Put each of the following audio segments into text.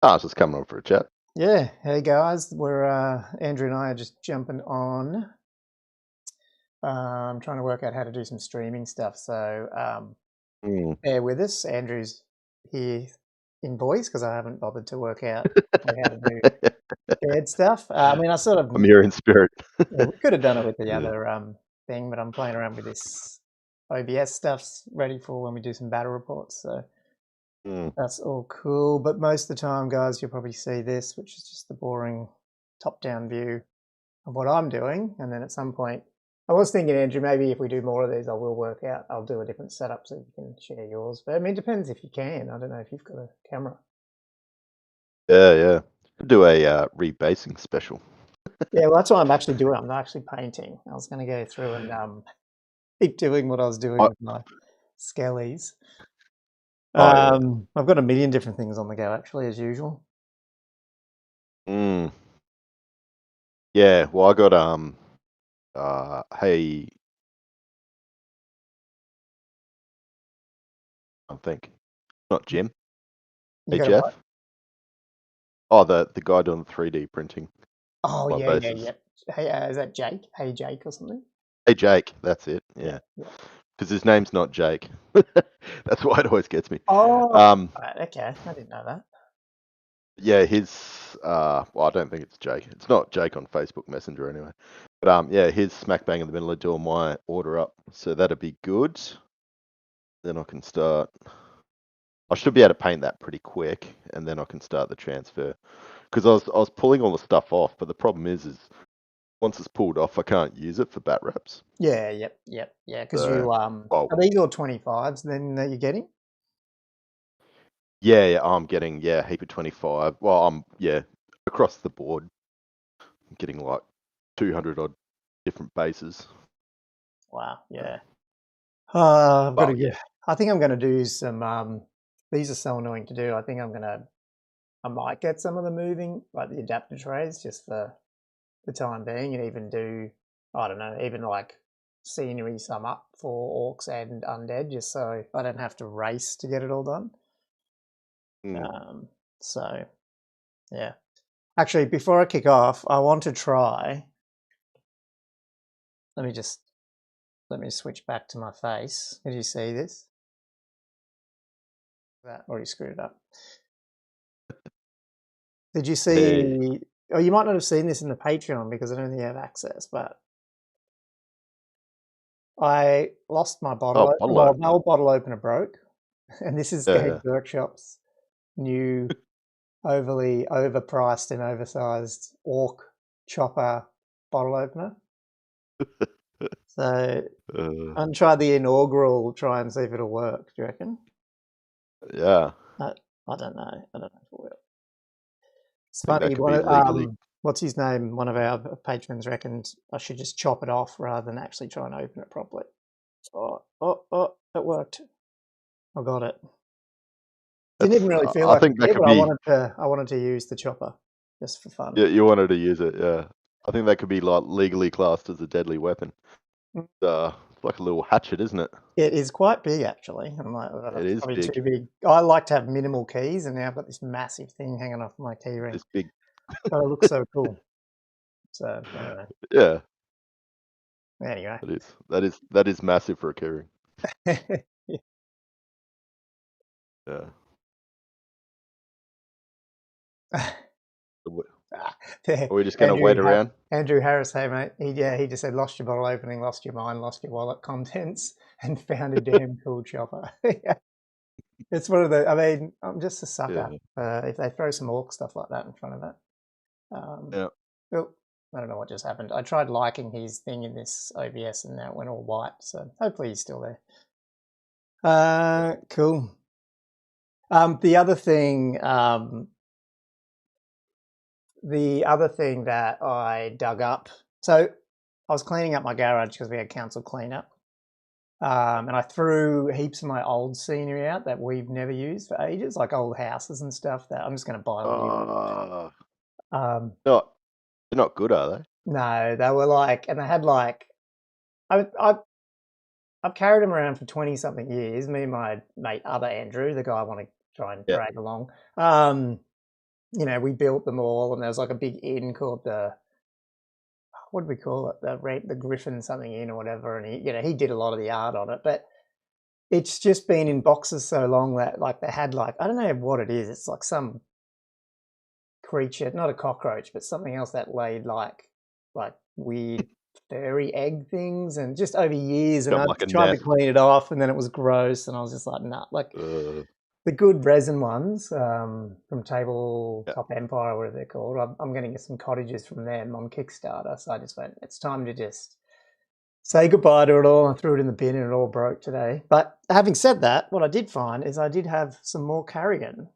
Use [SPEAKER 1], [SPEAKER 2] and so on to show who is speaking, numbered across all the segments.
[SPEAKER 1] I was just coming on for a chat.
[SPEAKER 2] Yeah, hey guys, we're Andrew and I are just jumping on. Trying to work out how to do some streaming stuff. So
[SPEAKER 1] Mm.
[SPEAKER 2] bear with us. Andrew's here in voice because I haven't bothered to work out how to do shared stuff. I mean, I sort of
[SPEAKER 1] I'm here in spirit.
[SPEAKER 2] yeah, we could have done it with the
[SPEAKER 1] Yeah.
[SPEAKER 2] other thing, but I'm playing around with this OBS stuff's ready for when we do some battle reports. So
[SPEAKER 1] Mm.
[SPEAKER 2] that's all cool. But most of the time, guys, you'll probably see this, which is just the boring top-down view of what I'm doing. And then at some point, I was thinking, Andrew, maybe if we do more of these, I will work out, I'll do a different setup so you can share yours. But I mean, it depends if you can. I don't know if you've got a camera.
[SPEAKER 1] Yeah, yeah. Could do a rebasing special.
[SPEAKER 2] Yeah, well, that's what I'm actually doing. I'm not actually painting. I was going to go through and keep doing what I was doing
[SPEAKER 1] I,
[SPEAKER 2] with my skellies.
[SPEAKER 1] oh yeah.
[SPEAKER 2] I've got a million different things on the go, actually, as usual.
[SPEAKER 1] Mm. Yeah. Well, I got hey, I think not Jim.
[SPEAKER 2] You
[SPEAKER 1] Hey
[SPEAKER 2] got a what?
[SPEAKER 1] Jeff. Oh, the guy doing the 3D printing
[SPEAKER 2] Oh,
[SPEAKER 1] my
[SPEAKER 2] yeah, yeah,
[SPEAKER 1] bases.
[SPEAKER 2] yeah. Hey, is that Jake? Hey, Jake or something?
[SPEAKER 1] Hey Jake. That's it.
[SPEAKER 2] Yeah,
[SPEAKER 1] Yeah.
[SPEAKER 2] yeah.
[SPEAKER 1] Because his name's not Jake. That's why it always gets me.
[SPEAKER 2] Oh,
[SPEAKER 1] Um.
[SPEAKER 2] right, okay. I didn't know that.
[SPEAKER 1] Yeah. His. Well, I don't think it's Jake. It's not Jake on Facebook Messenger anyway. But yeah, he's smack bang in the middle of doing my order up, so that'd be good. Then I can start. I should be able to paint that pretty quick, and then I can start the transfer. Because I was pulling all the stuff off, but the problem is once it's pulled off, I can't use it for bat wraps.
[SPEAKER 2] Yeah, yep, yep, yeah. Because
[SPEAKER 1] So,
[SPEAKER 2] you
[SPEAKER 1] well,
[SPEAKER 2] are these all 25s then that you're getting?
[SPEAKER 1] yeah, yeah, I'm getting heap of 25. Well, across the board, I'm getting like 200 odd different bases.
[SPEAKER 2] Wow,
[SPEAKER 1] Uh,
[SPEAKER 2] yeah. I've got to
[SPEAKER 1] Well,
[SPEAKER 2] get.
[SPEAKER 1] yeah,
[SPEAKER 2] I think I'm going to do some. These are so annoying to do. I might get some of the moving, like the adapter trays, just for the time being, and even do. I don't know, even like scenery sum up for orcs and undead, just so I don't have to race to get it all done.
[SPEAKER 1] mm,
[SPEAKER 2] Um, so yeah. Actually, before I kick off, I want to try. Let me just let me switch back to my face. Did you see this? That already screwed it up. Did you
[SPEAKER 1] hey,
[SPEAKER 2] see? Oh, you might not have seen this in the Patreon because I don't think you have access. But I lost my bottle.
[SPEAKER 1] oh, bottle
[SPEAKER 2] Well, my
[SPEAKER 1] opener.
[SPEAKER 2] old bottle opener broke, and this is
[SPEAKER 1] Yeah,
[SPEAKER 2] Games Workshop's new, overly overpriced and oversized orc chopper bottle opener. So
[SPEAKER 1] uh,
[SPEAKER 2] I'm try the inaugural. Try and see if it'll work. Do you reckon?
[SPEAKER 1] yeah.
[SPEAKER 2] I, I don't know. I don't know if it will. It's
[SPEAKER 1] I think that
[SPEAKER 2] funny.
[SPEAKER 1] could be legally.
[SPEAKER 2] What's his name? One of our patrons reckoned I should just chop it off rather than actually try and open it properly. Oh! It worked. I got it. Didn't even
[SPEAKER 1] That's.
[SPEAKER 2] really feel
[SPEAKER 1] I
[SPEAKER 2] like it
[SPEAKER 1] think that
[SPEAKER 2] did,
[SPEAKER 1] could
[SPEAKER 2] but
[SPEAKER 1] be.
[SPEAKER 2] I wanted to use the chopper just for fun.
[SPEAKER 1] Yeah, you wanted to use it. Yeah, I think that could be like legally classed as a deadly weapon.
[SPEAKER 2] Mm.
[SPEAKER 1] It's like a little hatchet, isn't it?
[SPEAKER 2] It is quite big, actually. I'm like,
[SPEAKER 1] It
[SPEAKER 2] it's
[SPEAKER 1] is
[SPEAKER 2] probably
[SPEAKER 1] big.
[SPEAKER 2] too big. I like to have minimal keys, and now I've got this massive thing hanging off my key ring.
[SPEAKER 1] This big.
[SPEAKER 2] But it looks so cool. So anyway,
[SPEAKER 1] Yeah,
[SPEAKER 2] anyway.
[SPEAKER 1] that is massive for a keyring. Yeah. So
[SPEAKER 2] Ah,
[SPEAKER 1] are we just gonna
[SPEAKER 2] Andrew
[SPEAKER 1] wait around?
[SPEAKER 2] Andrew Harris, hey mate. He just said lost your bottle opening, lost your mind, lost your wallet contents, and found a damn cool chopper. Yeah. It's one of the. I mean, I'm just a sucker.
[SPEAKER 1] Yeah.
[SPEAKER 2] If they throw some orc stuff like that in front of it.
[SPEAKER 1] Yeah.
[SPEAKER 2] Well, I don't know what just happened. I tried liking his thing in this OBS and now it went all white. So hopefully he's still there. Cool. The other thing, that I dug up. So I was cleaning up my garage because we had council cleanup. And I threw heaps of my old scenery out that we've never used for ages, like old houses and stuff that I'm just going to buy all new.
[SPEAKER 1] Uh,
[SPEAKER 2] Um,
[SPEAKER 1] not they're not good, are they?
[SPEAKER 2] no, they were like, and they had like, I've carried them around for 20 something years. Me and my mate, other Andrew, the guy I want to try and
[SPEAKER 1] Yeah.
[SPEAKER 2] drag along. Um, you know, we built them all, and there was like a big inn called what do we call it? The Griffin something inn or whatever, and he did a lot of the art on it, but it's just been in boxes so long that like they had like, I don't know what it is. It's like some creature, not a cockroach, but something else that laid like weird furry egg things, and just over years, and
[SPEAKER 1] Got
[SPEAKER 2] I
[SPEAKER 1] like a
[SPEAKER 2] tried to
[SPEAKER 1] nest.
[SPEAKER 2] clean it off, and then it was gross, and I was just like, nah. Like the good resin ones from Tabletop Empire, whatever they're called, I'm going to get some cottages from them on Kickstarter. So I just went, it's time to just say goodbye to it all. I threw it in the bin and it all broke today. But having said that, what I did find is I did have some more carrigan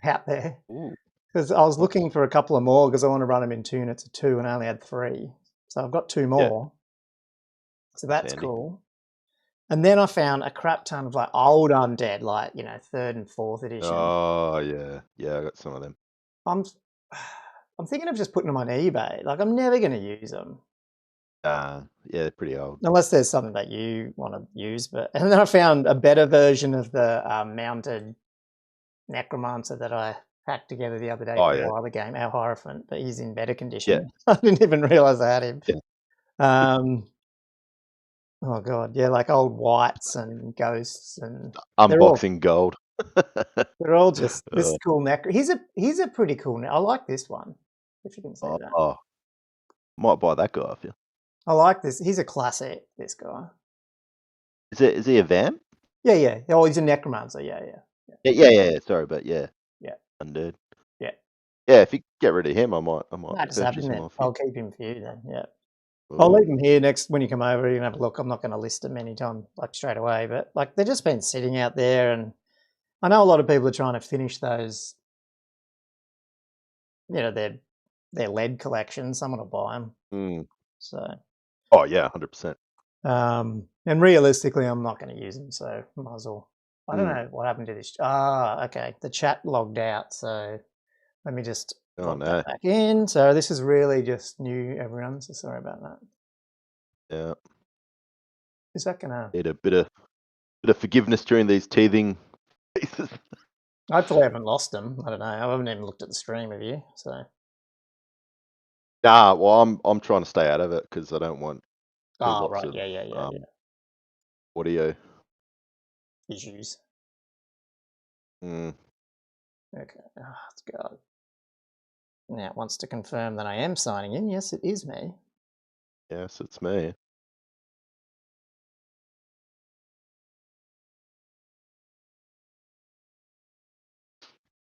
[SPEAKER 2] out there.
[SPEAKER 1] Ooh,
[SPEAKER 2] Because I was
[SPEAKER 1] nice.
[SPEAKER 2] looking for a couple of more because I want to run them in 2 units of 2, and I only had 3. So I've got 2 more. So that's
[SPEAKER 1] handy.
[SPEAKER 2] cool. And then I found a crap ton of like old undead, like, 3rd and 4th edition.
[SPEAKER 1] Oh yeah, I got some of them.
[SPEAKER 2] I'm thinking of just putting them on eBay. Like, I'm never going to use them.
[SPEAKER 1] Yeah, they're pretty old.
[SPEAKER 2] Unless there's something that you want to use. And then I found a better version of the mounted necromancer that I hacked together the other day for a while, the game, our Hierophant, but he's in better condition. I didn't even realize I had him. Oh god, yeah, like old wights and ghosts, and
[SPEAKER 1] Unboxing gold.
[SPEAKER 2] they're all just this cool necro. He's a pretty cool. I like this one, if you can see that.
[SPEAKER 1] Oh, might buy that guy off you.
[SPEAKER 2] I like this. He's a classic. This guy.
[SPEAKER 1] Is he a vamp?
[SPEAKER 2] Yeah. Oh, he's a necromancer. Yeah.
[SPEAKER 1] Sorry, but
[SPEAKER 2] Yeah.
[SPEAKER 1] undead.
[SPEAKER 2] Yeah.
[SPEAKER 1] Yeah, if you get rid of him, I might
[SPEAKER 2] Just have
[SPEAKER 1] purchase
[SPEAKER 2] him
[SPEAKER 1] him
[SPEAKER 2] then.
[SPEAKER 1] off you.
[SPEAKER 2] I'll keep him for you then. Yeah.
[SPEAKER 1] Ooh.
[SPEAKER 2] I'll leave him here next when you come over. You can have a look. I'm not going to list them anytime like straight away, but like they've just been sitting out there, and I know a lot of people are trying to finish those. Their lead collection. Someone will buy them. So.
[SPEAKER 1] Oh yeah, 100%.
[SPEAKER 2] And realistically, I'm not going to use them, so might as well. I don't know what happened to this. Okay. The chat logged out, so let me just log that back in. So this is really just new, everyone. So sorry about that.
[SPEAKER 1] Yeah.
[SPEAKER 2] Is that gonna
[SPEAKER 1] Need a bit of forgiveness during these teething pieces?
[SPEAKER 2] Hopefully, I haven't lost them. I don't know. I haven't even looked at the stream of you, so.
[SPEAKER 1] Nah, well, I'm trying to stay out of it because I don't want lots
[SPEAKER 2] Right.
[SPEAKER 1] of
[SPEAKER 2] Yeah.
[SPEAKER 1] audio
[SPEAKER 2] Issues.
[SPEAKER 1] Mm.
[SPEAKER 2] Okay. Let's go. Now it wants to confirm that I am signing in. Yes, it is me.
[SPEAKER 1] Yes, it's me.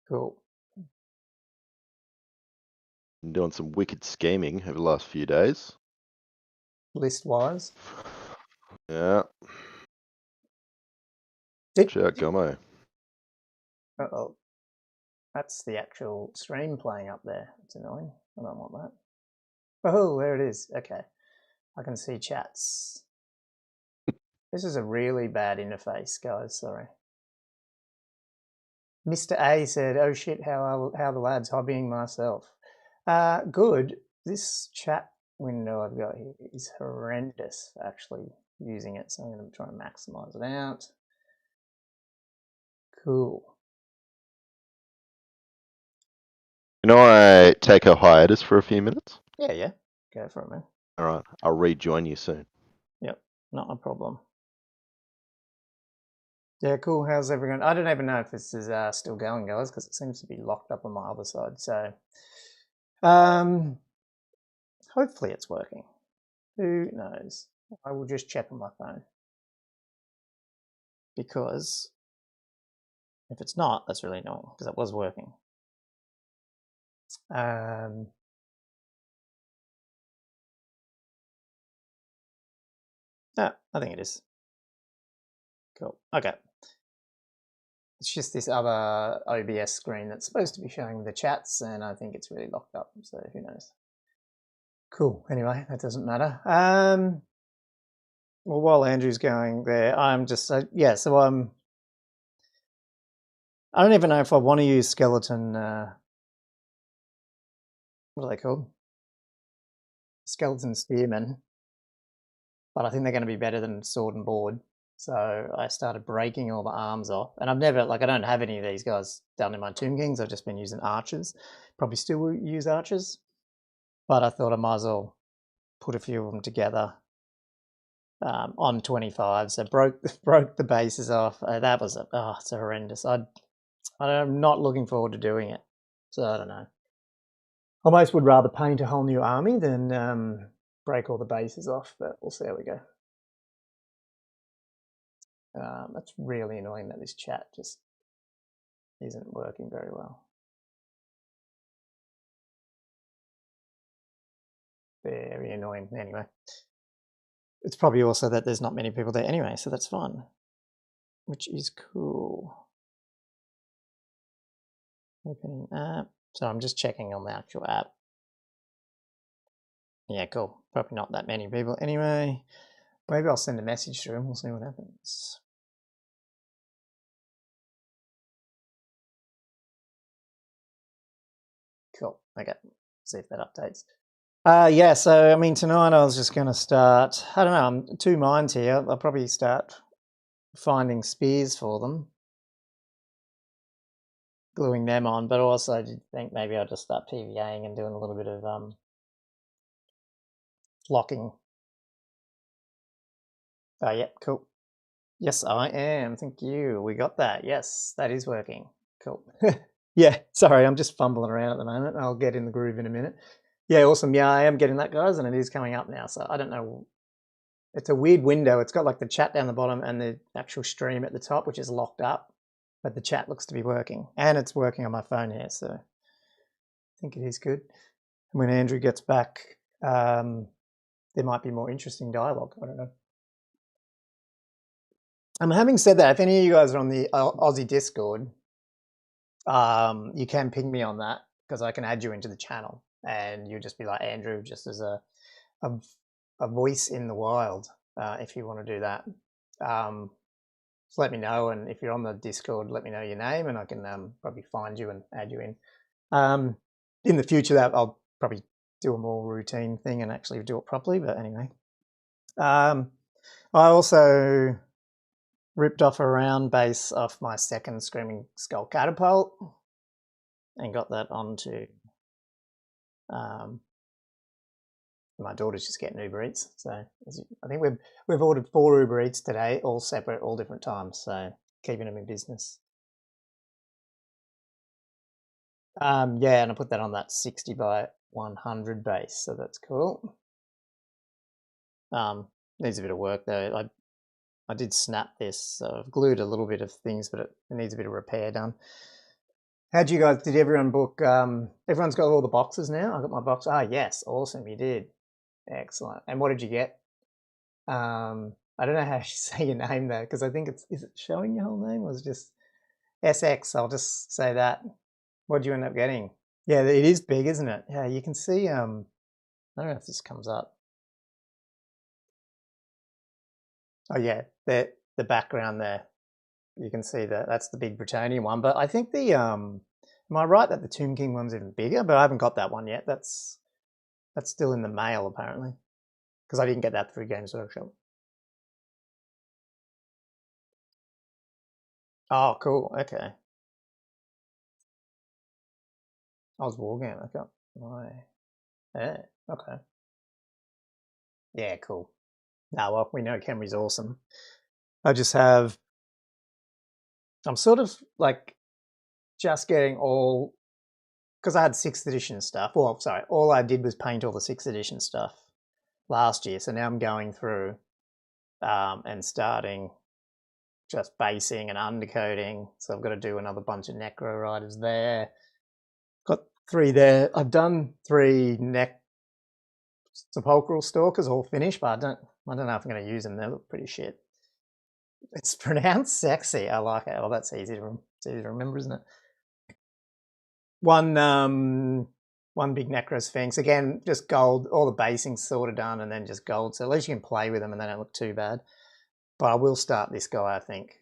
[SPEAKER 2] Cool.
[SPEAKER 1] Been doing some wicked scheming over the last few days.
[SPEAKER 2] List-wise.
[SPEAKER 1] Yeah. Shout Gummo.
[SPEAKER 2] Uh-oh. That's the actual stream playing up there. It's annoying. I don't want that. Oh, there it is. Okay. I can see chats. This is a really bad interface, guys. Sorry. Mr. A said, "Oh shit, how the lads hobbying myself?" Good. This chat window I've got here is horrendous for actually using it, so I'm going to try and maximize it out. Cool.
[SPEAKER 1] Can I take a hiatus for a few minutes?
[SPEAKER 2] Yeah. Go for it, man.
[SPEAKER 1] All right. I'll rejoin you soon.
[SPEAKER 2] Yep, not a problem. Yeah, cool. How's everyone? I don't even know if this is still going, guys, because it seems to be locked up on my other side. So, hopefully it's working. Who knows? I will just check on my phone, because if it's not, that's really annoying because it was working. No, I think it is. Cool. Okay. It's just this other OBS screen that's supposed to be showing the chats, and I think it's really locked up, so who knows. Cool. Anyway, that doesn't matter. Well, while Andrew's going there, I'm just, so I don't even know if I want to use skeleton, what are they called? Skeleton spearmen. But I think they're going to be better than sword and board. So I started breaking all the arms off, and I've never, like, I don't have any of these guys done in my Tomb Kings. I've just been using archers. Probably still will use archers, but I thought I might as well put a few of them together on 25. So broke the bases off. That was it's horrendous. I'm not looking forward to doing it. So I don't know. I almost would rather paint a whole new army than break all the bases off, but we'll see how we go. That's really annoying that this chat just isn't working very well. Very annoying. Anyway, it's probably also that there's not many people there anyway, so that's fun, which is cool. Opening app. So I'm just checking on the actual app. Yeah, cool. Probably not that many people anyway. Maybe I'll send a message through and we'll see what happens. Cool. Okay. See if that updates. Yeah, so I mean, tonight I was just going to start. I don't know. I'm 2 minds here. I'll probably start finding spears for them, gluing them on. But also, I did think maybe I'll just start PVAing and doing a little bit of blocking. Oh, yeah, cool. Yes, I am. Thank you. We got that. Yes, that is working. Cool. Yeah, sorry, I'm just fumbling around at the moment. I'll get in the groove in a minute. Yeah, awesome. Yeah, I am getting that, guys, and it is coming up now. So I don't know. It's a weird window. It's got like the chat down the bottom and the actual stream at the top, which is locked up. But the chat looks to be working. And it's working on my phone here, so I think it is good. When Andrew gets back, there might be more interesting dialogue. I don't know. Having said that, if any of you guys are on the Aussie Discord, you can ping me on that because I can add you into the channel and you'll just be like Andrew, just as a voice in the wild, if you want to do that. Just let me know, and if you're on the Discord, let me know your name and I can probably find you and add you in. In the future, that I'll probably do a more routine thing and actually do it properly, but anyway. I also ripped off a round base off my second Screaming Skull catapult and got that onto my daughter's just getting Uber Eats, so I think we've ordered 4 Uber Eats today, all separate, all different times, so keeping them in business. Yeah, and I put that on that 60 by 100 base, so that's cool. Needs a bit of work though. I did snap this, so I've glued a little bit of things, but it needs a bit of repair done. How'd you guys, did everyone book, everyone's got all the boxes now? I got my box. Yes, awesome, you did. Excellent. And what did you get? I don't know how you say your name though, because I think is it showing your whole name or is it just SX? I'll just say that. What did you end up getting? Yeah, it is big, isn't it? Yeah, you can see, I don't know if this comes up. Oh yeah, the background there. You can see that's the big Bretonian one. But I think am I right that the Tomb King one's even bigger? But I haven't got that one yet. That's still in the mail apparently, because I didn't get that through Games Workshop. Oh, cool. Okay. I was Wargame. I got my. Yeah. Okay. Yeah. Cool. Now, well, we know Camry's awesome. I just have. I'm sort of like just getting all, because I had 6th edition stuff. Well, sorry, all I did was paint all the 6th edition stuff last year. So now I'm going through and starting just basing and undercoating. So I've got to do another bunch of Necro Riders there. Got 3 there. I've done 3 Sepulchral Stalkers all finished, but I don't know if I'm going to use them. They look pretty shit. It's pronounced sexy. I like it. Well, that's easy to remember, isn't it? One big Necro Sphinx. Again, just gold. All the basing's sort of done, and then just gold. So at least you can play with them, and they don't look too bad. But I will start this guy, I think.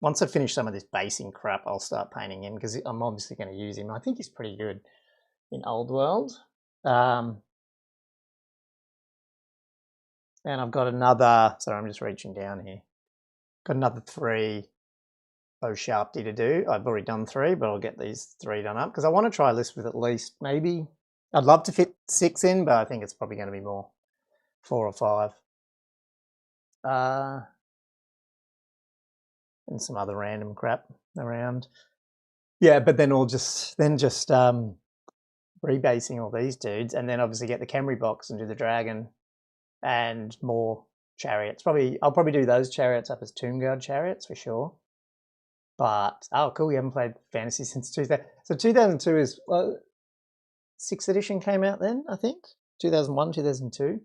[SPEAKER 2] Once I finish some of this basing crap, I'll start painting him because I'm obviously going to use him. I think he's pretty good in Old World. And I've got another. Sorry, I'm just reaching down here. Got another 3 Sharpty to do. I've already done 3, but I'll get these 3 done up because I want to try a list with at least maybe. I'd love to fit 6 in, but I think it's probably going to be more, 4 or 5. And some other random crap around. Yeah, but then just rebasing all these dudes, and then obviously get the Camry box and do the dragon and more chariots. I'll probably do those chariots up as Tomb Guard chariots for sure. But oh, cool! We haven't played fantasy since 2000. So 2002 is 6th edition came out then, I think 2001, 2002,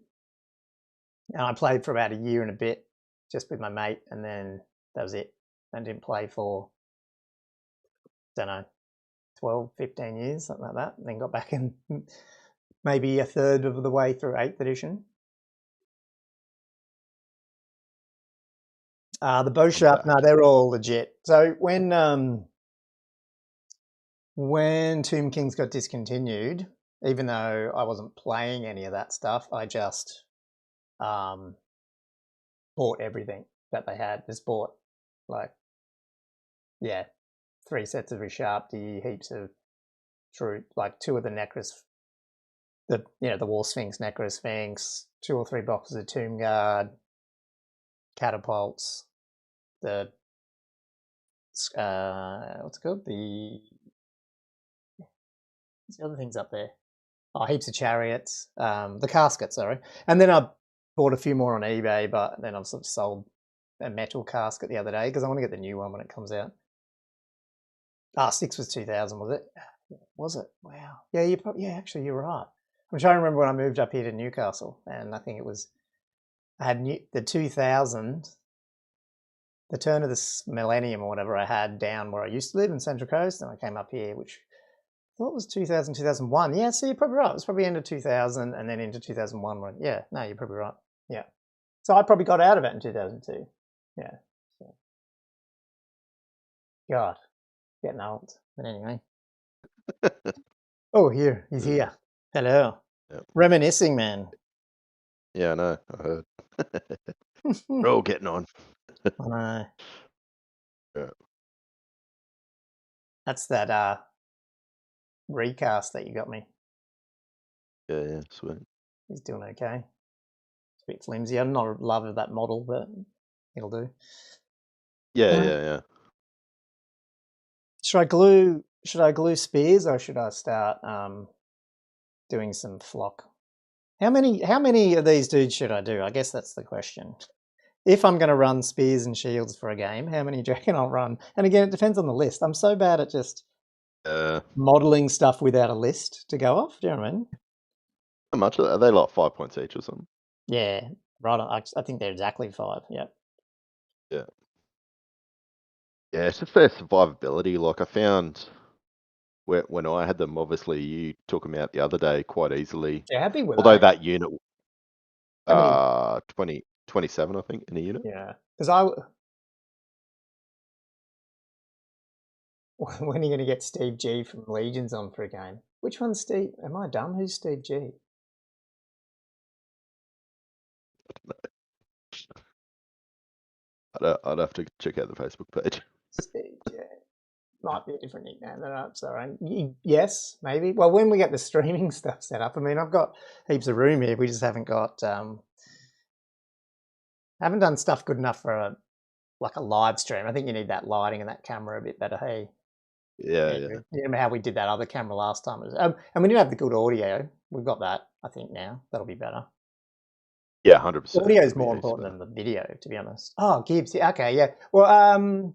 [SPEAKER 2] and I played for about a year and a bit just with my mate, and then that was it. I didn't play for, don't know, 12, 15 years, something like that, and then got back in maybe a third of the way through 8th edition. The bow sharp, no, they're all legit. So when Tomb Kings got discontinued, even though I wasn't playing any of that stuff, I just bought everything that they had. Just bought 3 sets of Sharpty, heaps of True, 2 of the Necros, the War Sphinx, Necro Sphinx, 2 or 3 boxes of Tomb Guard, catapults, the what's it called? What's the other things up there? Oh, heaps of chariots, the casket, sorry. And then I bought a few more on eBay, but then I've sort of sold a metal casket the other day because I want to get the new one when it comes out. 6 was 2000, was it? Was it? Wow. Yeah, actually, you're right. I'm trying to remember when I moved up here to Newcastle, and I think it was, I had the 2000, the turn of this millennium or whatever I had down where I used to live in Central Coast, and I came up here, which I thought was 2000, 2001. Yeah, so you're probably right. It was probably end of 2000 and then into 2001. Yeah, no, you're probably right. Yeah. So I probably got out of it in 2002. Yeah. So. God, getting old. But anyway. Oh, he's here. Hello.
[SPEAKER 1] Yep.
[SPEAKER 2] Reminiscing, man.
[SPEAKER 1] Yeah, I know. I heard. We're all getting on.
[SPEAKER 2] I know.
[SPEAKER 1] Yeah.
[SPEAKER 2] That's that recast that you got me.
[SPEAKER 1] Yeah, sweet.
[SPEAKER 2] He's doing okay. It's a bit flimsy. I'm not a lover of that model, but it'll do.
[SPEAKER 1] Yeah.
[SPEAKER 2] Should I glue spears, or should I start doing some flock? How many of these dudes should I do? I guess that's the question. If I'm going to run spears and shields for a game, how many do you reckon I'll run? And again, it depends on the list. I'm so bad at just modelling stuff without a list to go off. Do you know what I mean?
[SPEAKER 1] How much are they? Like 5 points each or something?
[SPEAKER 2] Yeah, right. I think they're exactly 5. Yep.
[SPEAKER 1] Yeah. Yeah, it's just their survivability. Like I found when I had them, obviously you took them out the other day quite easily.
[SPEAKER 2] Yeah, how big were
[SPEAKER 1] Although
[SPEAKER 2] they?
[SPEAKER 1] that unit, 27, I think, in a unit.
[SPEAKER 2] Yeah, because when are you going to get Steve G from Legions on for a game? Which one's Steve? Am I dumb? Who's Steve G?
[SPEAKER 1] I'd have to check out the Facebook page.
[SPEAKER 2] Steve G. Might be a different nickname. No, sorry. Yes, maybe. Well, when we get the streaming stuff set up, I mean, I've got heaps of room here. We just haven't got, haven't done stuff good enough for a live stream. I think you need that lighting and that camera a bit better. Hey.
[SPEAKER 1] Yeah.
[SPEAKER 2] You remember how we did that other camera last time? And we didn't have the good audio. We've got that, I think, now. That'll be better.
[SPEAKER 1] Yeah, 100%.
[SPEAKER 2] Audio is more important than the video, to be honest. Oh, Gibbs. Yeah, okay, yeah. Well,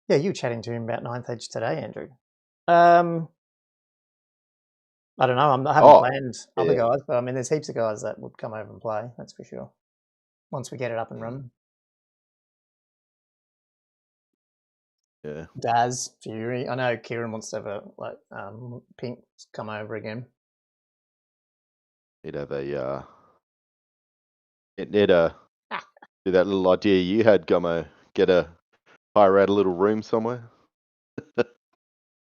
[SPEAKER 2] yeah, you were chatting to him about 9th Edge today, Andrew. I don't know. I haven't planned other guys, but I mean, there's heaps of guys that would come over and play. That's for sure. Once we get it up and running.
[SPEAKER 1] Yeah.
[SPEAKER 2] Daz, Fury. I know Kieran wants to have a Pink come over again.
[SPEAKER 1] He'd have do that little idea you had, Gummo. Hire out a little room somewhere.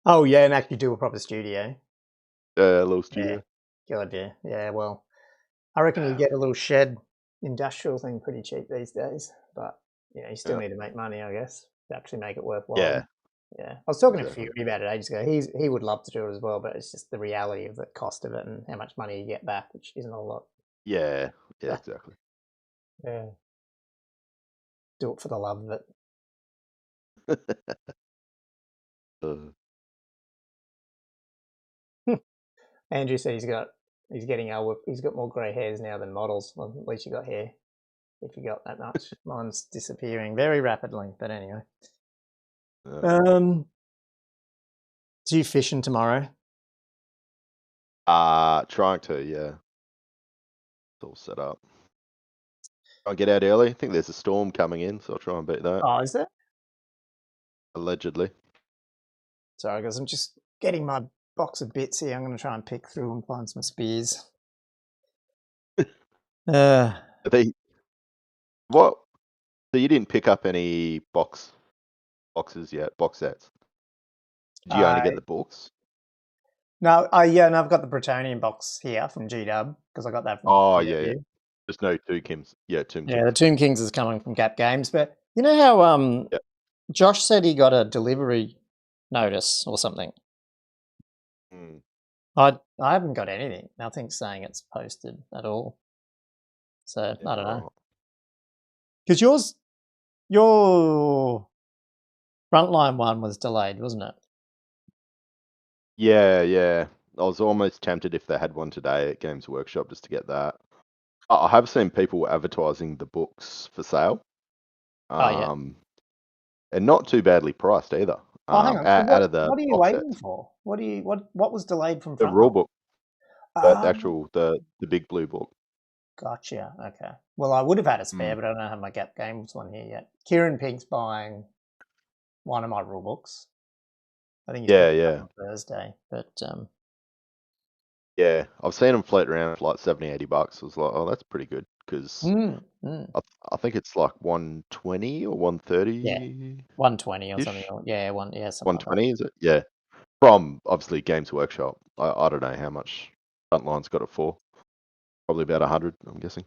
[SPEAKER 2] Oh yeah, and actually do a proper studio.
[SPEAKER 1] A little studio.
[SPEAKER 2] Yeah. God, yeah. Yeah, well, I reckon you get a little shed industrial thing pretty cheap these days, but you still need to make money, I guess, to actually make it worthwhile.
[SPEAKER 1] Yeah,
[SPEAKER 2] Yeah, I was talking to
[SPEAKER 1] exactly.
[SPEAKER 2] Fury about it ages ago. He would love to do it as well, but it's just the reality of the cost of it and how much money you get back, which isn't a lot.
[SPEAKER 1] Yeah, yeah,
[SPEAKER 2] So,
[SPEAKER 1] exactly.
[SPEAKER 2] yeah, do it for the love of it.
[SPEAKER 1] Uh,
[SPEAKER 2] Andrew said he's getting old. He's got more grey hairs now than models. Well, at least you got hair. If you got that much, mine's disappearing very rapidly. But anyway,
[SPEAKER 1] uh,
[SPEAKER 2] so you fishing tomorrow?
[SPEAKER 1] trying to, yeah. It's all set up. Try and get out early. I think there's a storm coming in, so I'll try and beat that.
[SPEAKER 2] Oh, is there?
[SPEAKER 1] Allegedly.
[SPEAKER 2] Sorry, guys. I'm just getting my box of bits here. I'm going to try and pick through and find some spears.
[SPEAKER 1] Are they what? So you didn't pick up any boxes yet? Box sets? Did you only get
[SPEAKER 2] I
[SPEAKER 1] the books?
[SPEAKER 2] No, yeah, and I've got the Bretonian box here from GW because I got that from
[SPEAKER 1] Oh yeah, yeah.
[SPEAKER 2] GW.
[SPEAKER 1] There's no Two Kims. Yeah, Tomb
[SPEAKER 2] Yeah, the
[SPEAKER 1] Kings.
[SPEAKER 2] Tomb Kings is coming from Gap Games, but you know how
[SPEAKER 1] Yeah.
[SPEAKER 2] Josh said he got a delivery notice or something.
[SPEAKER 1] Mm,
[SPEAKER 2] I haven't got anything. Nothing's saying it's posted at all. So
[SPEAKER 1] yeah,
[SPEAKER 2] I don't know.
[SPEAKER 1] right.
[SPEAKER 2] Because your frontline one was delayed, wasn't it?
[SPEAKER 1] Yeah, yeah. I was almost tempted if they had one today at Games Workshop just to get that. I have seen people advertising the books for sale.
[SPEAKER 2] Oh yeah.
[SPEAKER 1] And not too badly priced either.
[SPEAKER 2] Oh, hang on. So
[SPEAKER 1] Out of the
[SPEAKER 2] what are you
[SPEAKER 1] box
[SPEAKER 2] waiting
[SPEAKER 1] sets.
[SPEAKER 2] for? What was delayed from
[SPEAKER 1] The
[SPEAKER 2] frontline?
[SPEAKER 1] rule book, the
[SPEAKER 2] Ah,
[SPEAKER 1] actual the big blue book.
[SPEAKER 2] gotcha. Okay. Well, I would have had a spare,
[SPEAKER 1] Mm.
[SPEAKER 2] but I don't have my Gap Games one here yet. Kieran Pink's buying one of my rule books. I think he's
[SPEAKER 1] Yeah,
[SPEAKER 2] picking it up
[SPEAKER 1] yeah.
[SPEAKER 2] on Thursday. But
[SPEAKER 1] Yeah. I've seen them float around for like 70, $80. I was like, oh, that's pretty good because
[SPEAKER 2] mm, mm,
[SPEAKER 1] I think it's like 120 or
[SPEAKER 2] yeah,
[SPEAKER 1] 130
[SPEAKER 2] 120 or something.
[SPEAKER 1] ish.
[SPEAKER 2] Yeah, something like that.
[SPEAKER 1] 120 is it? Yeah. From obviously Games Workshop. I don't know how much Frontline's got it for. Probably about 100, I'm guessing.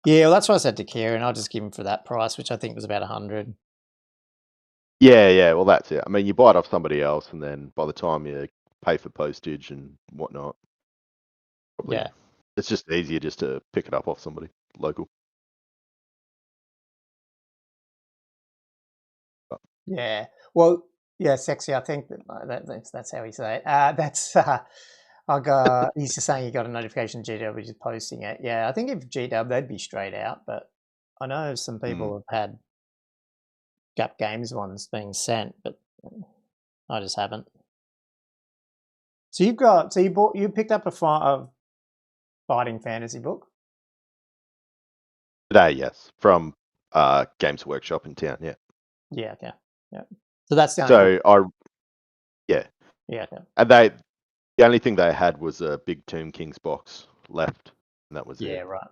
[SPEAKER 2] Yeah, well, that's what I said to Kieran. I'll just give him for that price, which I think was about 100.
[SPEAKER 1] Yeah, yeah. Well, that's it. I mean, you buy it off somebody else, and then by the time you pay for postage and whatnot, probably
[SPEAKER 2] Yeah,
[SPEAKER 1] it's just easier just to pick it up off somebody local. But,
[SPEAKER 2] yeah. Well, yeah, sexy. I think that's how he say it. That's I got. He's just saying he got a notification. GW just posting it. Yeah, I think if GW they'd be straight out, but I know some
[SPEAKER 1] mm.
[SPEAKER 2] people have had Gap Games ones being sent, but I just haven't. So you picked up a fighting fantasy book.
[SPEAKER 1] Today, yes, from Games Workshop in town. Yeah.
[SPEAKER 2] Yeah, okay, yeah. So that's the only book.
[SPEAKER 1] So yeah,
[SPEAKER 2] Yeah, okay.
[SPEAKER 1] and the only thing they had was a big Tomb Kings box left, and that was
[SPEAKER 2] Yeah,
[SPEAKER 1] it.
[SPEAKER 2] right.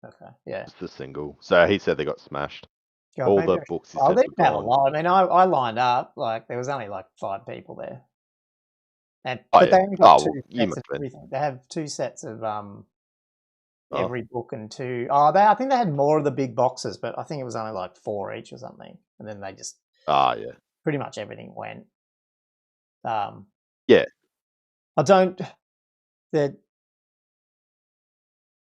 [SPEAKER 2] Okay, yeah.
[SPEAKER 1] Just a single. So he said they got smashed.
[SPEAKER 2] God,
[SPEAKER 1] All
[SPEAKER 2] maybe.
[SPEAKER 1] the books he
[SPEAKER 2] Oh,
[SPEAKER 1] said
[SPEAKER 2] they
[SPEAKER 1] were
[SPEAKER 2] had a
[SPEAKER 1] gone.
[SPEAKER 2] lot. I mean, I lined up like there was only like 5 people there, and
[SPEAKER 1] Oh
[SPEAKER 2] but they
[SPEAKER 1] yeah.
[SPEAKER 2] only got
[SPEAKER 1] Oh
[SPEAKER 2] two
[SPEAKER 1] well, you
[SPEAKER 2] sets
[SPEAKER 1] must
[SPEAKER 2] of
[SPEAKER 1] have been.
[SPEAKER 2] everything. They have 2 sets of
[SPEAKER 1] Oh,
[SPEAKER 2] every book and two. Oh, I think they had more of the big boxes, but I think it was only like 4 each or something. And then they just
[SPEAKER 1] yeah.
[SPEAKER 2] pretty much everything went. Um,
[SPEAKER 1] Yeah.
[SPEAKER 2] I don't. That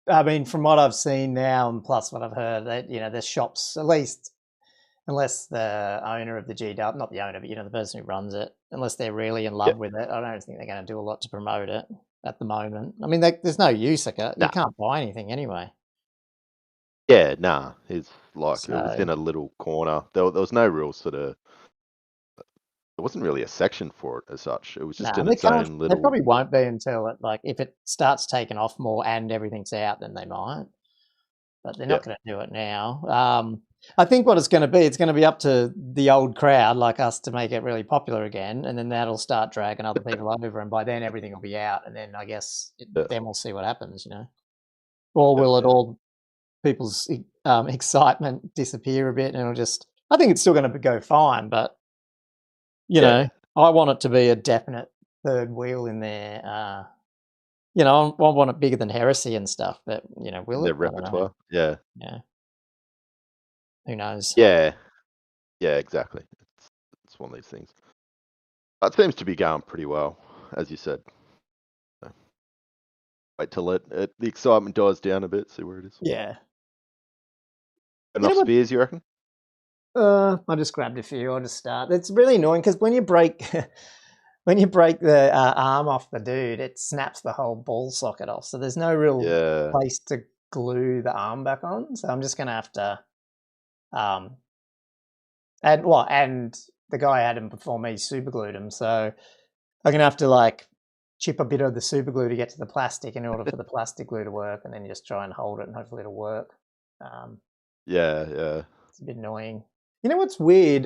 [SPEAKER 2] I mean, from what I've seen now, and plus what I've heard, that the shops, at least, unless the owner of the GW, not the owner, but the person who runs it, unless they're really in
[SPEAKER 1] Yeah.
[SPEAKER 2] love with it, I don't think they're going to do a lot to promote it at the moment. I mean, there's no use. You
[SPEAKER 1] Nah.
[SPEAKER 2] can't buy anything anyway.
[SPEAKER 1] Yeah, nah. It's like it was
[SPEAKER 2] So
[SPEAKER 1] in a little corner. There was no real sort of. There wasn't really a section for it as such. It was just
[SPEAKER 2] no,
[SPEAKER 1] in
[SPEAKER 2] they
[SPEAKER 1] its
[SPEAKER 2] can't.
[SPEAKER 1] own
[SPEAKER 2] They
[SPEAKER 1] little.
[SPEAKER 2] probably won't be until if it starts taking off more and everything's out, then they might. But they're
[SPEAKER 1] Yeah.
[SPEAKER 2] not going to do it now. I think what it's going to be up to the old crowd like us to make it really popular again, and then that'll start dragging other people over, and by then everything will be out, and then I guess
[SPEAKER 1] Yeah.
[SPEAKER 2] then we'll see what happens, or
[SPEAKER 1] Yeah.
[SPEAKER 2] will it
[SPEAKER 1] Yeah.
[SPEAKER 2] all people's excitement disappear a bit, and it'll just? I think it's still going to go fine, but
[SPEAKER 1] Yeah.
[SPEAKER 2] I want it to be a definite third wheel in there. you know, I want it bigger than Heresy and stuff, but, you know,
[SPEAKER 1] in
[SPEAKER 2] will
[SPEAKER 1] their
[SPEAKER 2] it? I don't know.
[SPEAKER 1] repertoire. Yeah.
[SPEAKER 2] Yeah. Who knows?
[SPEAKER 1] Yeah. Yeah, exactly. It's one of these things. It seems to be going pretty well, as you said. So, wait till the excitement dies down a bit, see where it is.
[SPEAKER 2] Yeah. You know
[SPEAKER 1] Enough
[SPEAKER 2] what?
[SPEAKER 1] spears, you reckon?
[SPEAKER 2] I just grabbed a few. I'll just start. It's really annoying because when you break when you break the arm off the dude, it snaps the whole ball socket off. So there's no real
[SPEAKER 1] Yeah.
[SPEAKER 2] place to glue the arm back on. So I'm just gonna have to um and the guy had him before me super glued him. So I'm gonna have to like chip a bit of the super glue to get to the plastic in order for the plastic glue to work, and then just try and hold it and hopefully it'll work. Um,
[SPEAKER 1] Yeah, yeah.
[SPEAKER 2] it's a bit annoying. You know what's weird?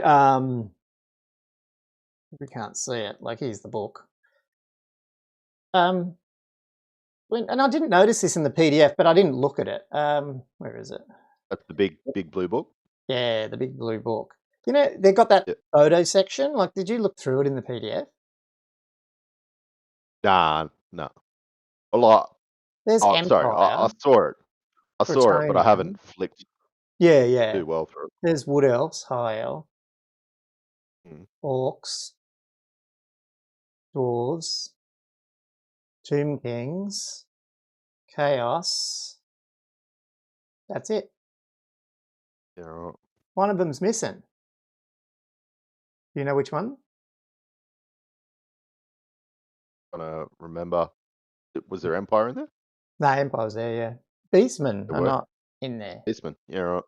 [SPEAKER 2] We can't see it. Like here's the book. Um, and I didn't notice this in the PDF, but I didn't look at it. Where is it?
[SPEAKER 1] That's the big blue book.
[SPEAKER 2] Yeah, the big blue book. You know, they've got that
[SPEAKER 1] Yeah.
[SPEAKER 2] photo section. Like, did you look through it in the PDF?
[SPEAKER 1] Nah, no. A lot.
[SPEAKER 2] There's
[SPEAKER 1] Oh, sorry. I
[SPEAKER 2] Empire,
[SPEAKER 1] saw it. I saw it, but I
[SPEAKER 2] Bretonian.
[SPEAKER 1] haven't flicked
[SPEAKER 2] Yeah, yeah.
[SPEAKER 1] too well through it.
[SPEAKER 2] There's Wood Elves, High Elf,
[SPEAKER 1] Mm.
[SPEAKER 2] Orcs, Dwarves, Tomb Kings, Chaos. That's it.
[SPEAKER 1] Yeah, right.
[SPEAKER 2] One of them's missing. Do you know which one?
[SPEAKER 1] Trying to remember. Was there Empire in there?
[SPEAKER 2] No, Empire's there, yeah. Beastmen
[SPEAKER 1] There
[SPEAKER 2] are
[SPEAKER 1] were.
[SPEAKER 2] not in there.
[SPEAKER 1] Eastman. Yeah, right.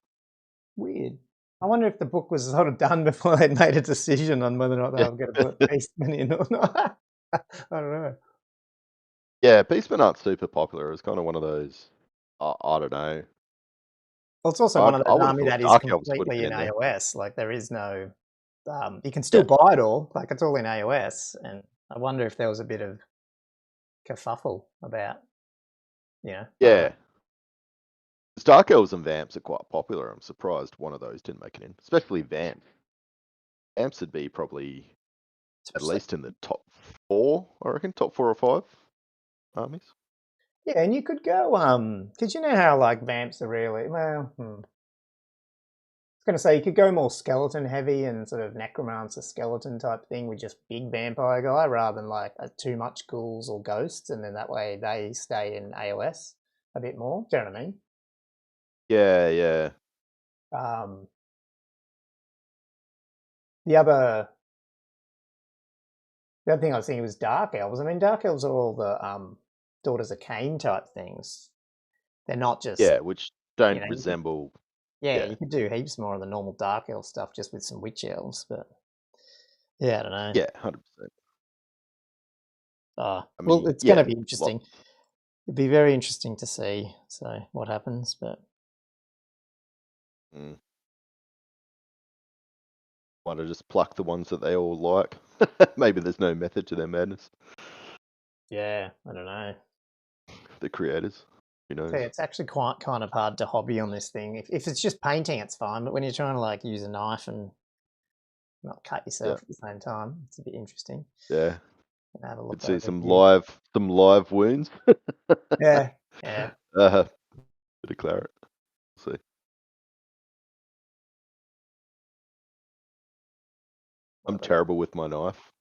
[SPEAKER 2] Weird. I wonder if the book was sort of done before they'd made a decision on whether or not they
[SPEAKER 1] Yeah.
[SPEAKER 2] were going to put Beastmen in or not. I don't know.
[SPEAKER 1] Yeah, Beastmen aren't super popular. It's kind of one of those. I don't know.
[SPEAKER 2] Well, it's also one
[SPEAKER 1] I
[SPEAKER 2] of
[SPEAKER 1] I
[SPEAKER 2] those
[SPEAKER 1] would have
[SPEAKER 2] army
[SPEAKER 1] thought
[SPEAKER 2] that is
[SPEAKER 1] Dark Elves would have
[SPEAKER 2] completely
[SPEAKER 1] been
[SPEAKER 2] in
[SPEAKER 1] in there.
[SPEAKER 2] AOS. Like there is no, you can still
[SPEAKER 1] Yeah.
[SPEAKER 2] buy it all. Like it's all in AOS, and I wonder if there was a bit of kerfuffle about, you know, I don't know.
[SPEAKER 1] Yeah. 'Cause Dark Elves and Vamps are quite popular. I'm surprised one of those didn't make it in, especially Vamp. Vamps would be probably at
[SPEAKER 2] Especially,
[SPEAKER 1] least in the top 4, I reckon, top 4 or 5 armies.
[SPEAKER 2] yeah, and you could go, because you know how like vamps are really well. I was going to say you could go more skeleton heavy and sort of necromancer skeleton type thing with just big vampire guy rather than like too much ghouls or ghosts, and then that way they stay in AOS a bit more. Do you know what I mean?
[SPEAKER 1] Yeah, yeah.
[SPEAKER 2] Um, the other the other thing I was thinking was dark elves. I mean, dark elves are all the daughters of Cain type things. They're not just,
[SPEAKER 1] Yeah, which
[SPEAKER 2] you
[SPEAKER 1] don't
[SPEAKER 2] know,
[SPEAKER 1] resemble.
[SPEAKER 2] yeah,
[SPEAKER 1] Yeah.
[SPEAKER 2] you could do heaps more of the normal dark elf stuff just with some witch elves, but yeah, I don't know.
[SPEAKER 1] Yeah, 100%. I
[SPEAKER 2] Well,
[SPEAKER 1] mean,
[SPEAKER 2] it's going to
[SPEAKER 1] yeah,
[SPEAKER 2] be
[SPEAKER 1] lot.
[SPEAKER 2] interesting. It'd be very interesting to see so what happens, but
[SPEAKER 1] Mm. Might have just plucked the ones that they all like. Maybe there's no method to their madness.
[SPEAKER 2] yeah, I don't know.
[SPEAKER 1] The creators. Who
[SPEAKER 2] So
[SPEAKER 1] knows?
[SPEAKER 2] it's actually quite kind of hard to hobby on this thing. If it's just painting, it's fine, but when you're trying to like use a knife and not cut
[SPEAKER 1] Yeah,
[SPEAKER 2] yourself at the same time, it's a bit interesting.
[SPEAKER 1] yeah.
[SPEAKER 2] And have a
[SPEAKER 1] Could
[SPEAKER 2] look
[SPEAKER 1] see
[SPEAKER 2] over
[SPEAKER 1] some
[SPEAKER 2] here.
[SPEAKER 1] live wounds.
[SPEAKER 2] Yeah, yeah.
[SPEAKER 1] uh, Bit of claret. See, I'm
[SPEAKER 2] I don't know.
[SPEAKER 1] terrible with my knife.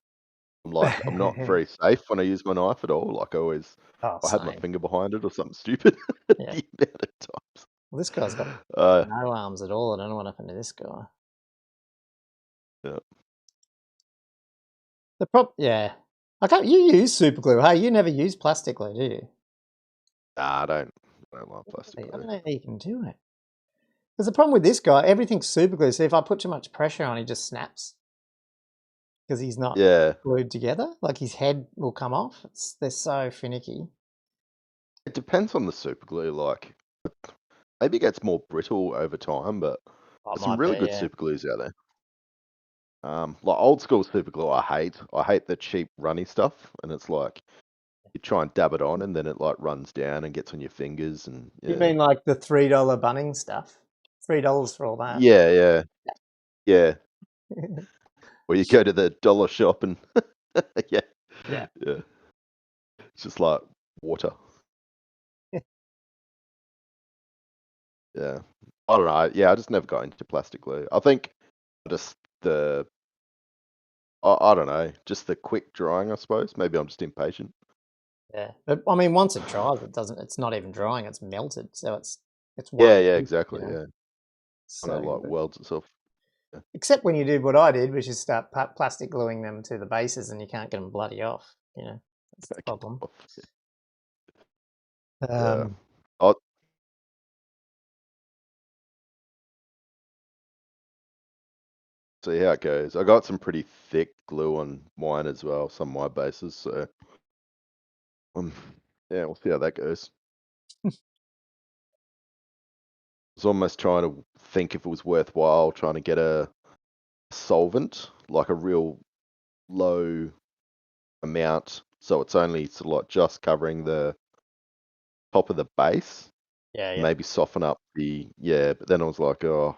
[SPEAKER 1] I'm not very safe when I use my knife at all. Like
[SPEAKER 2] Oh,
[SPEAKER 1] I had my
[SPEAKER 2] same.
[SPEAKER 1] finger behind it or something stupid.
[SPEAKER 2] Yeah.
[SPEAKER 1] The amount of times.
[SPEAKER 2] Well, this guy's got
[SPEAKER 1] Uh,
[SPEAKER 2] no arms at all. I don't know what happened to this guy.
[SPEAKER 1] yeah.
[SPEAKER 2] Yeah. I can't. You use super glue, hey? You never use plastic glue, do you?
[SPEAKER 1] Nah, I don't like plastic
[SPEAKER 2] I
[SPEAKER 1] glue.
[SPEAKER 2] don't know how you can do it. Because the problem with this guy, everything's super glue. So if I put too much pressure on, he just snaps because he's not
[SPEAKER 1] Yeah,
[SPEAKER 2] glued together. Like his head will come off. They're so finicky.
[SPEAKER 1] it depends on the super glue. Like, maybe it gets more brittle over time, but
[SPEAKER 2] Oh, it
[SPEAKER 1] there's some
[SPEAKER 2] might be,
[SPEAKER 1] really good
[SPEAKER 2] yeah.
[SPEAKER 1] super glues out there. Like old school super glue, I hate. I hate the cheap runny stuff, and it's like you try and dab it on, and then it like runs down and gets on your fingers, and
[SPEAKER 2] You
[SPEAKER 1] yeah,
[SPEAKER 2] mean like the $3 Bunnings stuff? $3 for all that.
[SPEAKER 1] yeah, yeah. Or you go to the dollar shop and yeah,
[SPEAKER 2] Yeah.
[SPEAKER 1] yeah. It's just like water. Yeah. I don't know. Yeah, I just never got into plastic glue. I think just I don't know, just the quick drying, I suppose. Maybe I'm just impatient.
[SPEAKER 2] Yeah, but I mean, once it dries, it doesn't. It's not even drying; it's melted, so it's
[SPEAKER 1] Yeah,
[SPEAKER 2] one
[SPEAKER 1] yeah,
[SPEAKER 2] piece,
[SPEAKER 1] exactly. Yeah, kind of
[SPEAKER 2] So,
[SPEAKER 1] like
[SPEAKER 2] but
[SPEAKER 1] welds itself. Yeah.
[SPEAKER 2] except when you did what I did, which is start plastic gluing them to the bases, and you can't get them bloody off. That's the
[SPEAKER 1] Get
[SPEAKER 2] problem.
[SPEAKER 1] off. Yeah.
[SPEAKER 2] Um,
[SPEAKER 1] I'll see how it goes. I got some pretty thick glue on mine as well, some of my bases. So, um, yeah, we'll see how that goes. I was almost trying to think if it was worthwhile trying to get a solvent, like a real low amount, so it's only sort of like just covering the top of the base,
[SPEAKER 2] yeah.
[SPEAKER 1] maybe soften up yeah. But then I was like, oh,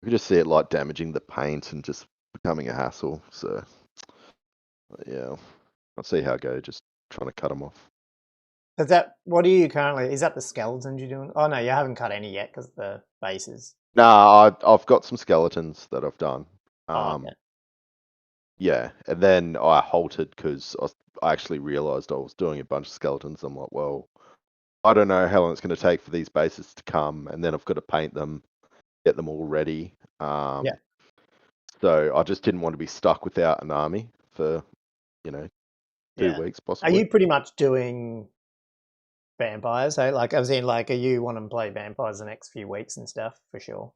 [SPEAKER 1] I could just see it like damaging the paint and just becoming a hassle. So yeah, I'll see how it goes. Just trying to cut them off.
[SPEAKER 2] Is that what are you currently? Is that the skeletons you're doing? Oh no, you haven't cut any yet because the bases.
[SPEAKER 1] Nah, I've got some skeletons that I've done.
[SPEAKER 2] Oh, okay.
[SPEAKER 1] Yeah, and then I halted because I actually realized I was doing a bunch of skeletons. I'm like, well, I don't know how long it's going to take for these bases to come, and then I've got to paint them, get them all ready.
[SPEAKER 2] Yeah,
[SPEAKER 1] So I just didn't want to be stuck without an army for, you know, 2 weeks
[SPEAKER 2] Are
[SPEAKER 1] possibly.
[SPEAKER 2] you pretty much doing vampires? So, like, I was in, like, are you want to play vampires the next few weeks and stuff for sure?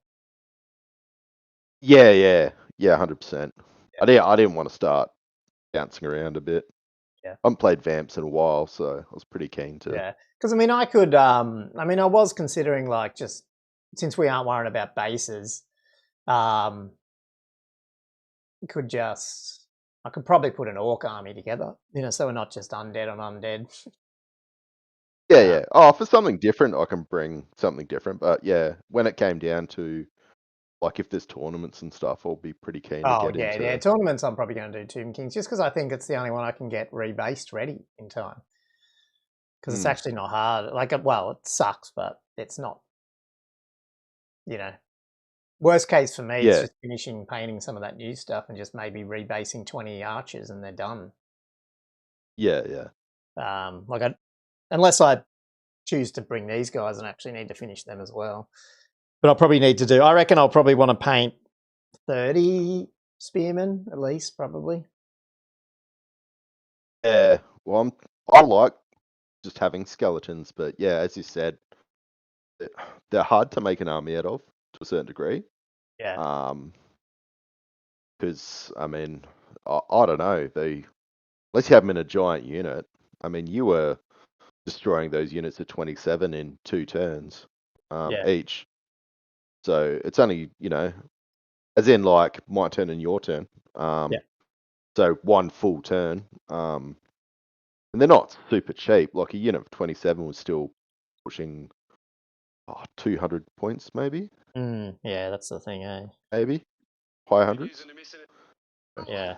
[SPEAKER 1] Yeah, 100%.
[SPEAKER 2] Yeah,
[SPEAKER 1] I didn't want to start bouncing around a bit.
[SPEAKER 2] yeah,
[SPEAKER 1] I haven't played Vamps in a while, so I was pretty keen to.
[SPEAKER 2] yeah. Because I mean, I could. I mean, I was considering like just since we aren't worried about bases, um, could just I could probably put an orc army together. So we're not just undead on undead.
[SPEAKER 1] Yeah,
[SPEAKER 2] Uh,
[SPEAKER 1] yeah. Oh, for something different, I can bring something different. But yeah, when it came down to like if there's tournaments and stuff, I'll be pretty keen to
[SPEAKER 2] oh
[SPEAKER 1] get
[SPEAKER 2] yeah.
[SPEAKER 1] into.
[SPEAKER 2] Tournaments, I'm probably going to do Tomb Kings just because I think it's the only one I can get rebased ready in time. Because it's
[SPEAKER 1] Mm,
[SPEAKER 2] actually not hard. Like, well, it sucks, but it's not. You know, worst case for me, it's
[SPEAKER 1] yeah,
[SPEAKER 2] just finishing painting some of that new stuff and just maybe rebasing 20 archers and they're done.
[SPEAKER 1] yeah.
[SPEAKER 2] Like, unless I choose to bring these guys and actually need to finish them as well. But I'll probably need to do. I reckon I'll probably want to paint 30 spearmen at least, probably.
[SPEAKER 1] Yeah. Well, I like just having skeletons, but yeah, as you said, it- they're hard to make an army out of to a certain degree.
[SPEAKER 2] Yeah,
[SPEAKER 1] Because I mean, I don't know. Unless you have them in a giant unit. I mean, you were destroying those units at 27 in 2 turns,
[SPEAKER 2] yeah,
[SPEAKER 1] each. So it's only as in like my turn and your turn.
[SPEAKER 2] yeah.
[SPEAKER 1] So one full turn. And they're not super cheap. Like a unit of 27 was still pushing 200 points,
[SPEAKER 2] Yeah, that's the thing, eh?
[SPEAKER 1] maybe high hundreds.
[SPEAKER 2] Yeah.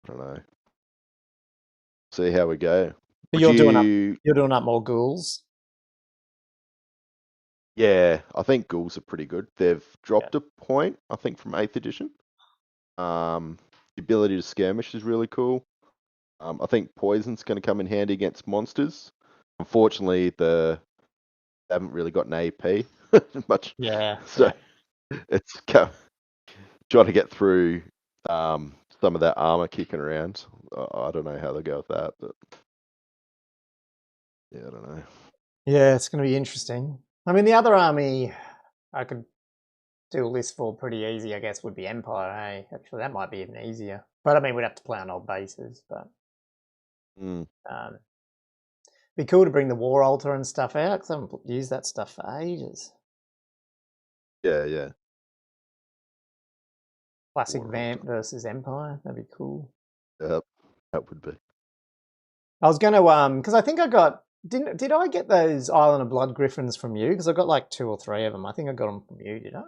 [SPEAKER 1] I don't know. See how we go.
[SPEAKER 2] But
[SPEAKER 1] Would you?
[SPEAKER 2] you're doing up more ghouls.
[SPEAKER 1] Yeah, I think ghouls are pretty good. They've
[SPEAKER 2] Yeah.
[SPEAKER 1] dropped a point, I think, from 8th edition. The ability to skirmish is really cool. I think poison's going to come in handy against monsters. Unfortunately, they haven't really got an AP much,
[SPEAKER 2] Yeah,
[SPEAKER 1] so
[SPEAKER 2] yeah.
[SPEAKER 1] it's trying to get through some of that armor kicking around. I don't know how they go with that, but yeah, I don't know.
[SPEAKER 2] Yeah, it's going to be interesting. I mean, the other army I could do a list for pretty easy, I guess, would be Empire, eh? Actually, that might be even easier. But I mean, we'd have to play on old bases, but
[SPEAKER 1] Mm,
[SPEAKER 2] um, be cool to bring the War Altar and stuff out because I haven't used that stuff for ages.
[SPEAKER 1] yeah.
[SPEAKER 2] Classic
[SPEAKER 1] War
[SPEAKER 2] Vamp
[SPEAKER 1] Altar.
[SPEAKER 2] versus Empire, that'd be cool.
[SPEAKER 1] Yep, that would be.
[SPEAKER 2] I was going to because I think I got did I get those Island of Blood Griffins from you? Because I got like 2 or 3 of them. I think I got them from you. Did I?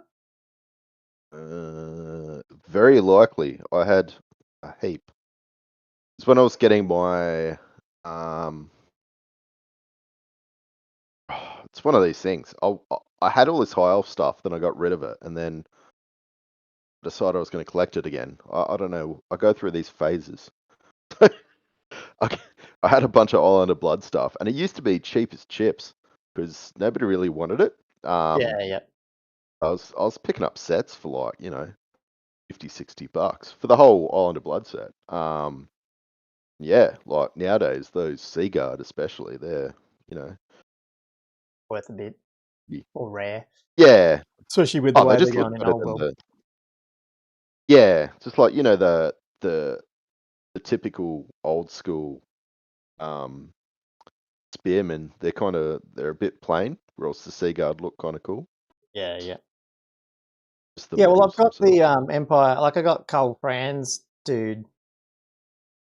[SPEAKER 1] Very likely. I had a heap. It's when I was getting my um it's one of these things. I had all this high elf stuff, then I got rid of it, and then decided I was going to collect it again. I don't know. I go through these phases. I, I had a bunch of Island of Blood stuff, and it used to be cheap as chips because nobody really wanted it.
[SPEAKER 2] Yeah, yeah.
[SPEAKER 1] I was picking up sets for like, 50, $60 for the whole Island of Blood set. Yeah, like nowadays, those Seaguard especially, they're, you know,
[SPEAKER 2] Worth a bit
[SPEAKER 1] y-
[SPEAKER 2] or rare,
[SPEAKER 1] yeah.
[SPEAKER 2] especially with the
[SPEAKER 1] Oh, they
[SPEAKER 2] way they're
[SPEAKER 1] just look
[SPEAKER 2] going in
[SPEAKER 1] better
[SPEAKER 2] old
[SPEAKER 1] than
[SPEAKER 2] world.
[SPEAKER 1] yeah, just like, the typical old school um spearmen. They're a bit plain, or else the Seaguard look kind of cool.
[SPEAKER 2] Yeah, yeah.
[SPEAKER 1] Just the
[SPEAKER 2] Yeah, well, I've
[SPEAKER 1] models
[SPEAKER 2] got the
[SPEAKER 1] themselves.
[SPEAKER 2] Empire. Like, I got Carl Franz, dude.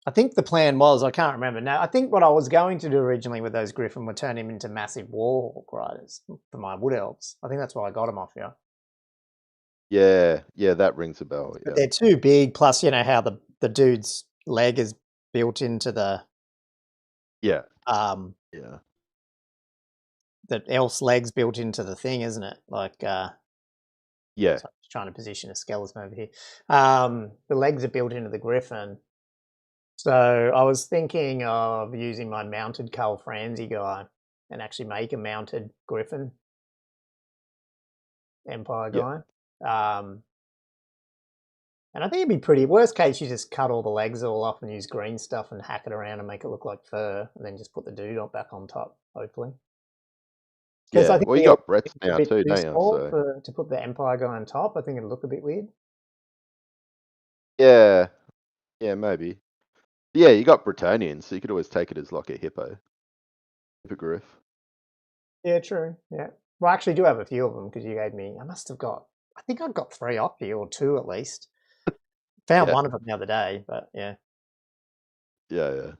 [SPEAKER 2] I think the plan was, I can't remember now. I think what I was going to do originally with those Griffin were turn him into massive Warhawk riders for my Wood Elves. I think that's why I got him off you.
[SPEAKER 1] Yeah, yeah, that rings a bell.
[SPEAKER 2] But
[SPEAKER 1] Yeah,
[SPEAKER 2] they're too big. Plus, you know how the dude's leg is built into
[SPEAKER 1] yeah,
[SPEAKER 2] um
[SPEAKER 1] yeah,
[SPEAKER 2] the elf's legs built into the thing, isn't it? Like,
[SPEAKER 1] yeah,
[SPEAKER 2] so I'm just trying to position a skeleton over here. The legs are built into the Griffin. So I was thinking of using my mounted Carl Franzi guy and actually make a mounted Griffin Empire
[SPEAKER 1] yeah,
[SPEAKER 2] guy. And I think it'd be pretty. Worst case, you just cut all the legs all off and use green stuff and hack it around and make it look like fur, and then just put the dude back on top, hopefully. Because I
[SPEAKER 1] yeah.
[SPEAKER 2] think
[SPEAKER 1] Well, you
[SPEAKER 2] the elf
[SPEAKER 1] got Brett's
[SPEAKER 2] is a
[SPEAKER 1] now
[SPEAKER 2] bit
[SPEAKER 1] too,
[SPEAKER 2] too
[SPEAKER 1] don't you?
[SPEAKER 2] small
[SPEAKER 1] So
[SPEAKER 2] to put the Empire guy on top. I think it'd look a bit weird.
[SPEAKER 1] yeah, yeah, maybe. Yeah, you got Bretonians, so you could always take it as like a hippogriff.
[SPEAKER 2] Yeah, true. Yeah. Well, I actually do have a few of them because you gave me. I must have got. I think I've got 3 off you, or 2 at least. Found
[SPEAKER 1] Yeah,
[SPEAKER 2] one of them the other day, but yeah.
[SPEAKER 1] yeah, yeah.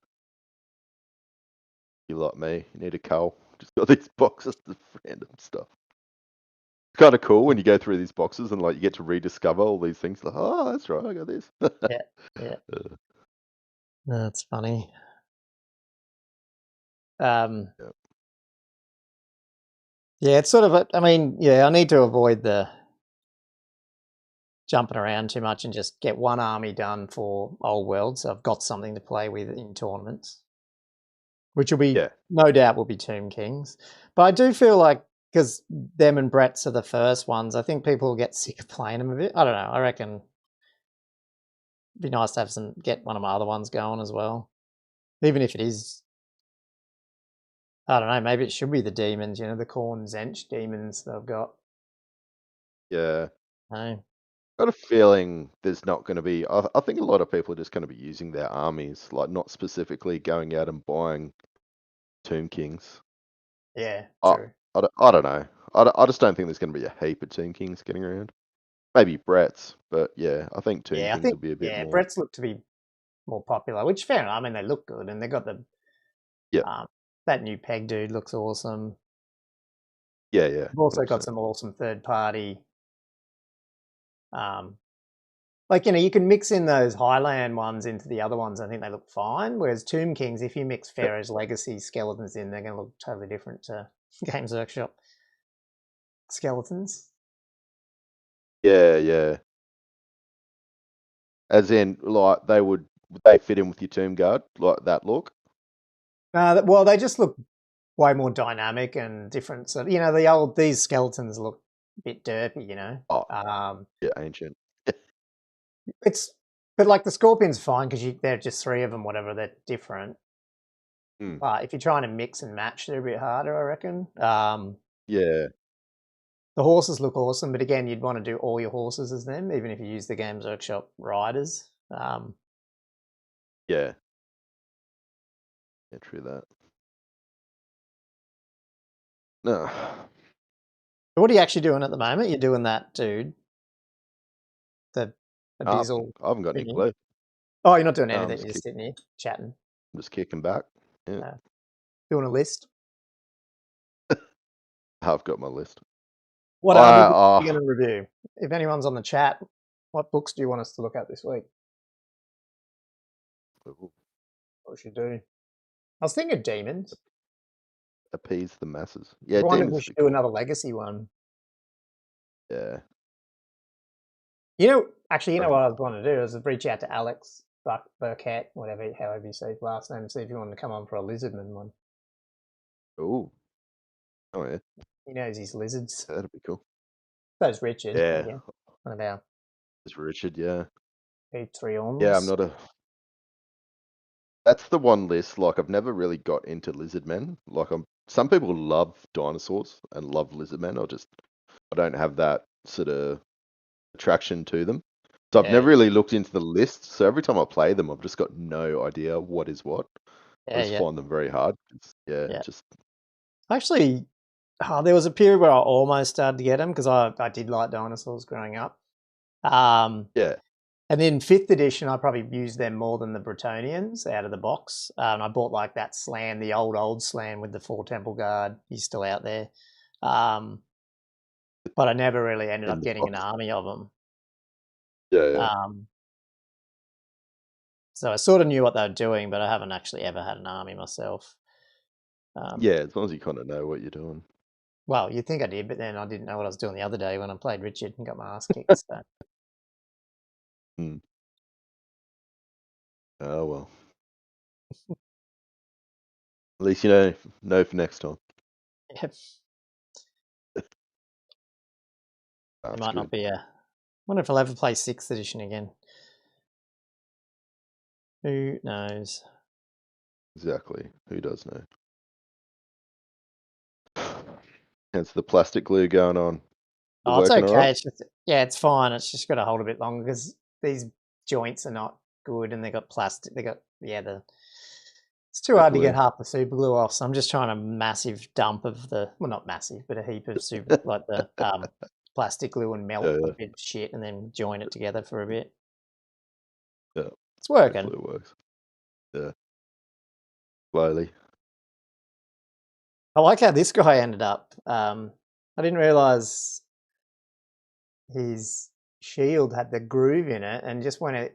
[SPEAKER 1] You like me? You need a cull. Just got these boxes of random stuff. It's kind of cool when you go through these boxes and like you get to rediscover all these things. Like, oh, that's right, I got this.
[SPEAKER 2] Yeah, yeah.
[SPEAKER 1] Uh,
[SPEAKER 2] That's funny. Um,
[SPEAKER 1] yeah,
[SPEAKER 2] yeah, it's sort of. I mean, yeah, I need to avoid the jumping around too much and just get one army done for old world, so I've got something to play with in tournaments, which will be
[SPEAKER 1] yeah,
[SPEAKER 2] no doubt will be Tomb Kings. But I do feel like because them and Brett's are the first ones, I think people will get sick of playing them a bit. I don't know. I reckon it'd be nice to have get one of my other ones going as well, even if it is. I don't know. Maybe it should be the demons. You know, the Khorne Zench demons they've got.
[SPEAKER 1] yeah.
[SPEAKER 2] No.
[SPEAKER 1] Got a feeling there's not going to be. I think a lot of people are just going to be using their armies, like not specifically going out and buying Tomb Kings.
[SPEAKER 2] Yeah,
[SPEAKER 1] I,
[SPEAKER 2] true.
[SPEAKER 1] I don't know. I just don't think there's going to be a heap of Tomb Kings getting around. Maybe Brett's, but yeah, I think Tomb
[SPEAKER 2] Yeah, I
[SPEAKER 1] Kings
[SPEAKER 2] think
[SPEAKER 1] will be a bit
[SPEAKER 2] yeah,
[SPEAKER 1] more.
[SPEAKER 2] Brett's look to be more popular, which fair enough. I mean, they look good, and they got the
[SPEAKER 1] Yeah,
[SPEAKER 2] um, that new Peg dude looks awesome.
[SPEAKER 1] yeah, yeah,
[SPEAKER 2] We've also got
[SPEAKER 1] 100%.
[SPEAKER 2] some awesome third party. Um, like, you know, you can mix in those Highland ones into the other ones. I think they look fine. Whereas Tomb Kings, if you mix
[SPEAKER 1] Yep.
[SPEAKER 2] Pharaoh's Legacy skeletons in, they're going to look totally different to Games Workshop skeletons.
[SPEAKER 1] Yeah, yeah. As in, like would they fit in with your Tomb Guard like that look?
[SPEAKER 2] Well, they just look way more dynamic and different. So, you know, these skeletons look a bit derpy, you know.
[SPEAKER 1] Oh, yeah, ancient.
[SPEAKER 2] It's but like the Scorpion's fine because they're just 3 of them, whatever. They're different.
[SPEAKER 1] Hmm.
[SPEAKER 2] But if you're trying to mix and match, they're a bit harder, I reckon.
[SPEAKER 1] Yeah,
[SPEAKER 2] The horses look awesome, but again, you'd want to do all your horses as them, even if you use the Games Workshop riders.
[SPEAKER 1] yeah, yeah. True that. No.
[SPEAKER 2] What are you actually doing at the moment? You're doing that, dude. The Abyssal
[SPEAKER 1] I haven't got any
[SPEAKER 2] thingy.
[SPEAKER 1] clue.
[SPEAKER 2] Oh, you're not doing
[SPEAKER 1] No,
[SPEAKER 2] anything. You're just sitting here chatting,
[SPEAKER 1] I'm just kicking back. Yeah,
[SPEAKER 2] uh, doing a list.
[SPEAKER 1] I've got my list.
[SPEAKER 2] What army
[SPEAKER 1] I
[SPEAKER 2] books are you going to review? If anyone's on the chat, what books do you want us to look at this week? What we should do. I was thinking demons.
[SPEAKER 1] Appease the masses. Yeah,
[SPEAKER 2] I wonder if
[SPEAKER 1] demons
[SPEAKER 2] we
[SPEAKER 1] would be
[SPEAKER 2] should do
[SPEAKER 1] cool.
[SPEAKER 2] another legacy one.
[SPEAKER 1] Yeah.
[SPEAKER 2] Actually, you know
[SPEAKER 1] Okay.
[SPEAKER 2] what I was going to do is reach out to Alex Burkett, however you say his last name, and see if he wanted to come on for a lizardman one.
[SPEAKER 1] Ooh. Oh yeah,
[SPEAKER 2] He knows his lizards.
[SPEAKER 1] that'd be cool.
[SPEAKER 2] So's Richard,
[SPEAKER 1] Yeah,
[SPEAKER 2] again. One of our
[SPEAKER 1] it's Richard. Yeah, yeah. I'm
[SPEAKER 2] Patreons.
[SPEAKER 1] not a. That's the one list. Like, I've never really got into lizard men. Like, some people love dinosaurs and love lizard men. I don't have that sort of attraction to them. So I've
[SPEAKER 2] Yeah,
[SPEAKER 1] never really looked into the list. So every time I play them, I've just got no idea what is what. I
[SPEAKER 2] yeah,
[SPEAKER 1] just
[SPEAKER 2] yeah,
[SPEAKER 1] find them very hard. Yeah,
[SPEAKER 2] yeah.
[SPEAKER 1] just
[SPEAKER 2] Actually, there was a period where I almost started to get them because I did like dinosaurs growing up.
[SPEAKER 1] yeah.
[SPEAKER 2] And in 5th edition, I probably used them more than the Bretonians out of the box. And I bought like that slam, the old slam with the 4 Temple Guard. He's still out there. But I never really ended
[SPEAKER 1] In
[SPEAKER 2] up
[SPEAKER 1] the
[SPEAKER 2] getting an
[SPEAKER 1] box.
[SPEAKER 2] army of them.
[SPEAKER 1] Yeah, yeah,
[SPEAKER 2] So I sort of knew what they were doing, but I haven't actually ever had an army myself.
[SPEAKER 1] yeah. As long as you kind of know what you're doing.
[SPEAKER 2] Well, you'd think I did, but then I didn't know what I was doing the other day when I played Richard and got my ass kicked. So.
[SPEAKER 1] Hmm. Oh well. At least you know for next time.
[SPEAKER 2] Yep. It
[SPEAKER 1] That's
[SPEAKER 2] might not
[SPEAKER 1] good.
[SPEAKER 2] be a. Wonder if I'll ever play 6th edition again. Who knows?
[SPEAKER 1] Exactly. Who does know? Hence the plastic glue going on. The
[SPEAKER 2] Oh, it's
[SPEAKER 1] working all right?
[SPEAKER 2] okay. It's just it's fine. It's just got to hold a bit longer because these joints are not good, and they got plastic. They got the. It's too
[SPEAKER 1] The
[SPEAKER 2] hard to get
[SPEAKER 1] glue.
[SPEAKER 2] half the super glue off, so I'm just trying a massive dump of not massive, but a heap of super like the plastic glue and melt
[SPEAKER 1] Yeah,
[SPEAKER 2] a
[SPEAKER 1] yeah,
[SPEAKER 2] bit of shit and then join it together for a bit.
[SPEAKER 1] yeah.
[SPEAKER 2] It's working.
[SPEAKER 1] Hopefully it works. Yeah. Slowly.
[SPEAKER 2] I like how this guy ended up. I didn't realize his shield had the groove in it, and just when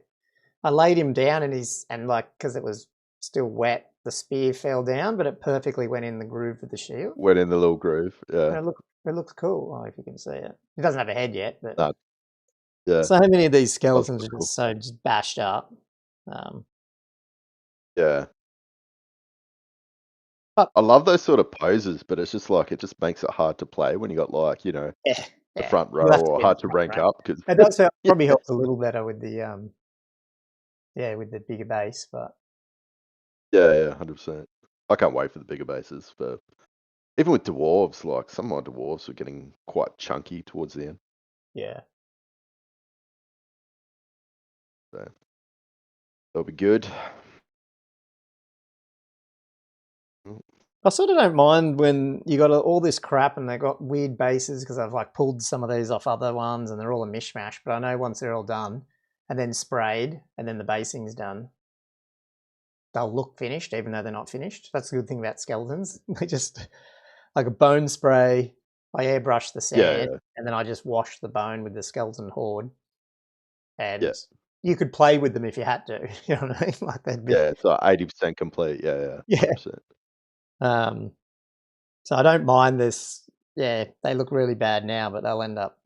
[SPEAKER 2] I laid him down and like because it was still wet, the spear fell down, but it perfectly went in the groove of the shield.
[SPEAKER 1] Went in the little groove.
[SPEAKER 2] And
[SPEAKER 1] Yeah.
[SPEAKER 2] it looks cool. Oh, if you can see it, it doesn't have a head yet, but
[SPEAKER 1] That. Yeah.
[SPEAKER 2] so many of these
[SPEAKER 1] That's
[SPEAKER 2] skeletons
[SPEAKER 1] quite
[SPEAKER 2] are
[SPEAKER 1] cool.
[SPEAKER 2] just bashed up. Um,
[SPEAKER 1] Yeah.
[SPEAKER 2] but
[SPEAKER 1] I love those sort of poses, but it's just like it just makes it hard to play when you got like,
[SPEAKER 2] yeah,
[SPEAKER 1] the
[SPEAKER 2] yeah,
[SPEAKER 1] front
[SPEAKER 2] you'll
[SPEAKER 1] row
[SPEAKER 2] have to
[SPEAKER 1] or
[SPEAKER 2] be in the
[SPEAKER 1] hard to
[SPEAKER 2] front
[SPEAKER 1] rank
[SPEAKER 2] rank.
[SPEAKER 1] up because
[SPEAKER 2] It does help,
[SPEAKER 1] yeah,
[SPEAKER 2] probably helps a little better with the with the bigger base, but
[SPEAKER 1] yeah, 100%. I can't wait for the bigger bases, but even with dwarves, like some of my dwarves are getting quite chunky towards the end.
[SPEAKER 2] yeah.
[SPEAKER 1] So that'll be good. Mm.
[SPEAKER 2] I sort of don't mind when you got all this crap and they got weird bases because I've like pulled some of these off other ones and they're all a mishmash. But I know once they're all done and then sprayed and then the basing's done, they'll look finished even though they're not finished. That's a good thing about skeletons. They just like a bone spray. I airbrush the
[SPEAKER 1] Yeah,
[SPEAKER 2] sand
[SPEAKER 1] yeah,
[SPEAKER 2] and then I just wash the bone with the skeleton horde.
[SPEAKER 1] yeah,
[SPEAKER 2] And you could play with them if you had to. You know what I mean? Like they'd be
[SPEAKER 1] yeah. It's like 80% complete. Yeah, yeah,
[SPEAKER 2] yeah.
[SPEAKER 1] 100%.
[SPEAKER 2] Um, So I don't mind this. Yeah, they look really bad now, but they'll end up.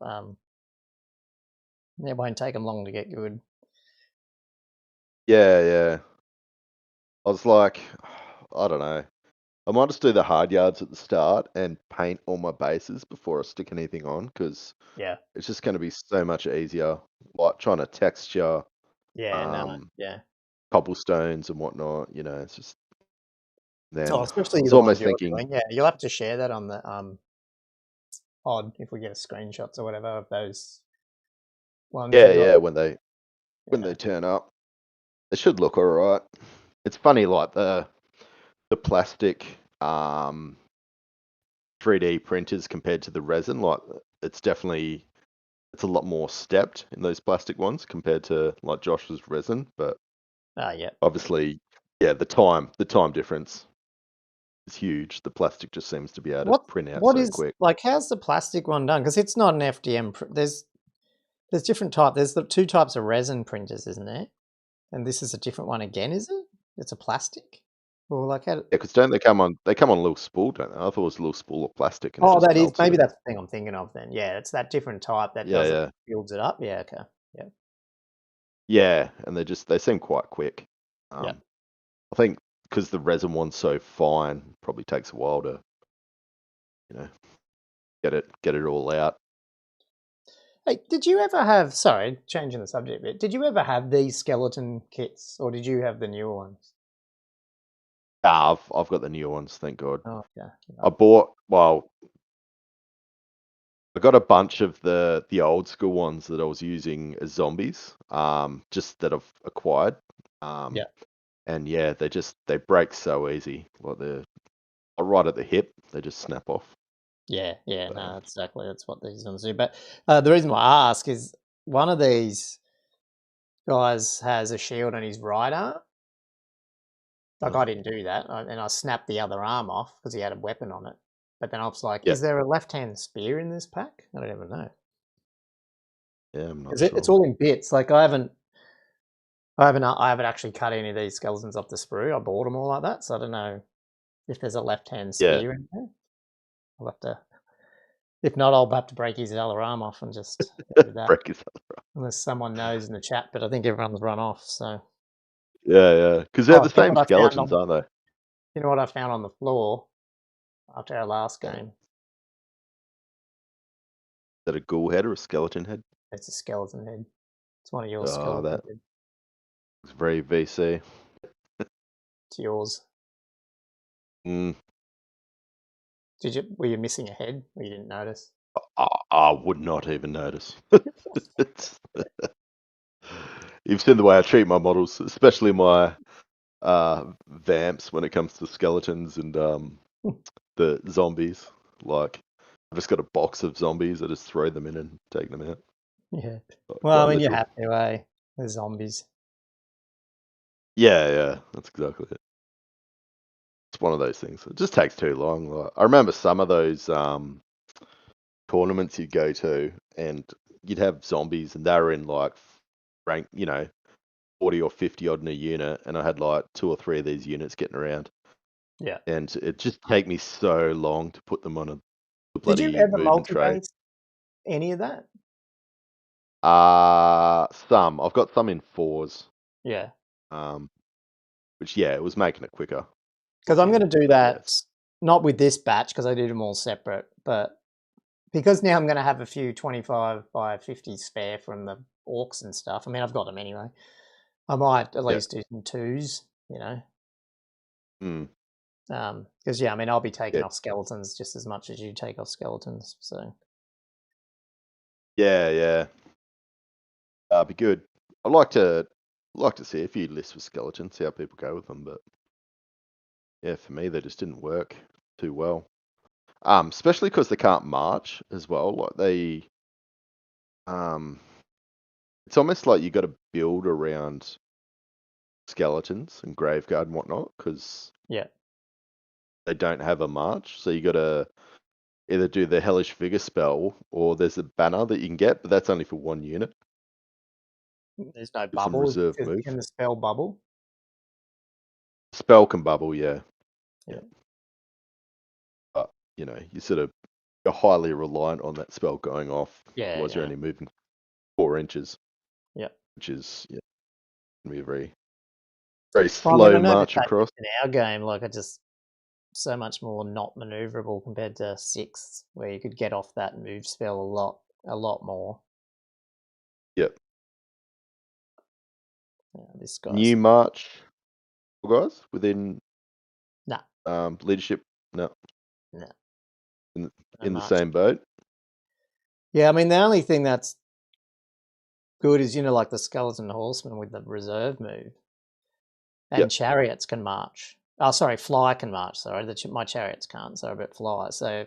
[SPEAKER 2] It won't take them long to get good.
[SPEAKER 1] Yeah, yeah. I was like, I don't know. I might just do the hard yards at the start and paint all my bases before I stick anything on because
[SPEAKER 2] Yeah,
[SPEAKER 1] it's just going to be so much easier. Like trying to texture,
[SPEAKER 2] yeah, no,
[SPEAKER 1] um,
[SPEAKER 2] yeah.
[SPEAKER 1] cobblestones and whatnot. It's just
[SPEAKER 2] Oh,
[SPEAKER 1] then I
[SPEAKER 2] especially
[SPEAKER 1] was
[SPEAKER 2] the ones
[SPEAKER 1] almost
[SPEAKER 2] you're
[SPEAKER 1] thinking,
[SPEAKER 2] doing. Yeah, you'll have to share that on the pod if we get a screenshots or whatever of those ones
[SPEAKER 1] yeah,
[SPEAKER 2] you got.
[SPEAKER 1] yeah, when they
[SPEAKER 2] Yeah,
[SPEAKER 1] turn up, it should look all right. It's funny, like the plastic 3D printers compared to the resin, like it's a lot more stepped in those plastic ones compared to like Josh's resin, but
[SPEAKER 2] yeah.
[SPEAKER 1] obviously, yeah, the time difference is huge. The plastic just seems to be able to
[SPEAKER 2] What
[SPEAKER 1] print out
[SPEAKER 2] what
[SPEAKER 1] so
[SPEAKER 2] is
[SPEAKER 1] quick.
[SPEAKER 2] like? How's the plastic one done? Because it's not an FDM. There's different type. There's the two types of resin printers, isn't there? And this is a different one again, is it? It's a plastic? Or like how?
[SPEAKER 1] Yeah, because don't they come on? They come on a little spool, don't they? I thought it was a little spool of plastic and it
[SPEAKER 2] Oh,
[SPEAKER 1] just
[SPEAKER 2] that is
[SPEAKER 1] melts it
[SPEAKER 2] maybe
[SPEAKER 1] in.
[SPEAKER 2] that's the thing I'm thinking of then. Yeah, it's that different type that
[SPEAKER 1] Yeah,
[SPEAKER 2] does it,
[SPEAKER 1] yeah,
[SPEAKER 2] builds it up. Yeah, okay. Yeah,
[SPEAKER 1] yeah. And they seem quite quick.
[SPEAKER 2] yeah.
[SPEAKER 1] I think because the resin one's so fine, probably takes a while to you know get it all out.
[SPEAKER 2] Hey, did you ever have? Sorry, changing the subject a bit. Did you ever have these skeleton kits, or did you have the newer ones?
[SPEAKER 1] I've got the new ones, thank God.
[SPEAKER 2] Oh, yeah.
[SPEAKER 1] I bought well, I got a bunch of the old school ones that I was using as zombies, just that I've acquired.
[SPEAKER 2] Yeah,
[SPEAKER 1] Um, and yeah, they break so easy. Like they're right at the hip, they just snap off.
[SPEAKER 2] yeah, yeah.
[SPEAKER 1] So,
[SPEAKER 2] No, exactly. That's what these ones do. But the reason why I ask is one of these guys has a shield on his right arm. Like
[SPEAKER 1] uh,
[SPEAKER 2] I didn't do that, and I snapped the other arm off because he had a weapon on it. But then I was like,
[SPEAKER 1] yeah,
[SPEAKER 2] "Is there a left-hand spear in this pack?" I don't even know
[SPEAKER 1] yeah, I'm not
[SPEAKER 2] because it's
[SPEAKER 1] sure.
[SPEAKER 2] all in bits. Like I haven't actually cut any of these skeletons off the sprue. I bought them all like that, so I don't know if there's a left-hand
[SPEAKER 1] Yeah,
[SPEAKER 2] spear in there. I'll have to. If not, I'll have to break his other arm off and just go with that.
[SPEAKER 1] break his.
[SPEAKER 2] Unless someone knows in the chat, but I think everyone's run off. So,
[SPEAKER 1] Yeah, yeah, because they're
[SPEAKER 2] oh,
[SPEAKER 1] the
[SPEAKER 2] you know
[SPEAKER 1] same
[SPEAKER 2] what I found
[SPEAKER 1] skeletons,
[SPEAKER 2] on
[SPEAKER 1] aren't they?
[SPEAKER 2] you know what I found on the floor after our last
[SPEAKER 1] Yeah. Is
[SPEAKER 2] game?
[SPEAKER 1] that a ghoul head or a skeleton head?
[SPEAKER 2] It's a skeleton head. It's one of your
[SPEAKER 1] Oh,
[SPEAKER 2] skeleton
[SPEAKER 1] that
[SPEAKER 2] heads.
[SPEAKER 1] was very VC.
[SPEAKER 2] It's yours.
[SPEAKER 1] Mm,
[SPEAKER 2] Were you missing a head? Or you didn't notice?
[SPEAKER 1] I would not even notice. It's, you've seen the way I treat my models, especially my vamps when it comes to skeletons and the zombies. Like, I've just got a box of zombies. I just throw them in and take them out.
[SPEAKER 2] Yeah.
[SPEAKER 1] Like,
[SPEAKER 2] Well,
[SPEAKER 1] quite
[SPEAKER 2] I mean, you
[SPEAKER 1] literal.
[SPEAKER 2] have to, eh? They're zombies.
[SPEAKER 1] Yeah, yeah, that's exactly it. It's one of those things. It just takes too long. Like, I remember some of those tournaments you'd go to, and you'd have zombies, and they were in like rank, 40 or 50 odd in a unit, and I had like two or three of these units getting around,
[SPEAKER 2] Yeah.
[SPEAKER 1] and it just take me so long to put them on a
[SPEAKER 2] Did you
[SPEAKER 1] bloody
[SPEAKER 2] ever
[SPEAKER 1] movement tray.
[SPEAKER 2] multi-base any of that?
[SPEAKER 1] Some I've got some in fours,
[SPEAKER 2] Yeah.
[SPEAKER 1] um, which yeah, it was making it quicker
[SPEAKER 2] Because I'm
[SPEAKER 1] looking,
[SPEAKER 2] going to do
[SPEAKER 1] but yes,
[SPEAKER 2] that, not with this batch, because I did them all separate, but because now I'm going to have a few 25 by 50 spare from the orcs and stuff. I mean, I've got them anyway. I might at
[SPEAKER 1] yeah,
[SPEAKER 2] least do some twos, you know.
[SPEAKER 1] mm,
[SPEAKER 2] Because yeah, I mean, I'll be taking
[SPEAKER 1] yeah,
[SPEAKER 2] off skeletons just as much as you take off skeletons. So
[SPEAKER 1] yeah, yeah. Be good. I'd like to see a few lists with skeletons, see how people go with them, but yeah, for me they just didn't work too well. Especially because they can't march as well. Like um, it's almost like you got to build around skeletons and graveguard and whatnot because
[SPEAKER 2] yeah,
[SPEAKER 1] they don't have a march. So you got to either do the hellish vigor spell or there's a banner that you can get, but that's only for one unit.
[SPEAKER 2] there's no
[SPEAKER 1] It's in
[SPEAKER 2] bubble.
[SPEAKER 1] reserve move.
[SPEAKER 2] Can the spell bubble?
[SPEAKER 1] Spell can bubble, yeah, yeah.
[SPEAKER 2] Yeah,
[SPEAKER 1] But you sort of you're highly reliant on that spell going off.
[SPEAKER 2] yeah,
[SPEAKER 1] Otherwise, you're
[SPEAKER 2] yeah,
[SPEAKER 1] only moving 4 inches,
[SPEAKER 2] yeah.
[SPEAKER 1] which is gonna be a very
[SPEAKER 2] Well, I mean,
[SPEAKER 1] slow
[SPEAKER 2] I noticed
[SPEAKER 1] march
[SPEAKER 2] that
[SPEAKER 1] across.
[SPEAKER 2] just in our game, like I just so much more not maneuverable compared to six, where you could get off that move spell a lot more.
[SPEAKER 1] Yep.
[SPEAKER 2] Yeah, this guy's
[SPEAKER 1] New march, guys, within
[SPEAKER 2] nah,
[SPEAKER 1] leadership. No,
[SPEAKER 2] nah,
[SPEAKER 1] in,
[SPEAKER 2] no
[SPEAKER 1] in the
[SPEAKER 2] march.
[SPEAKER 1] same boat.
[SPEAKER 2] Yeah, I mean, the only thing that's good is like the skeleton horseman with the reserve move, and
[SPEAKER 1] Yep.
[SPEAKER 2] chariots can march. Oh, sorry, fly can march. Sorry, my chariots can't. Sorry, but fly. So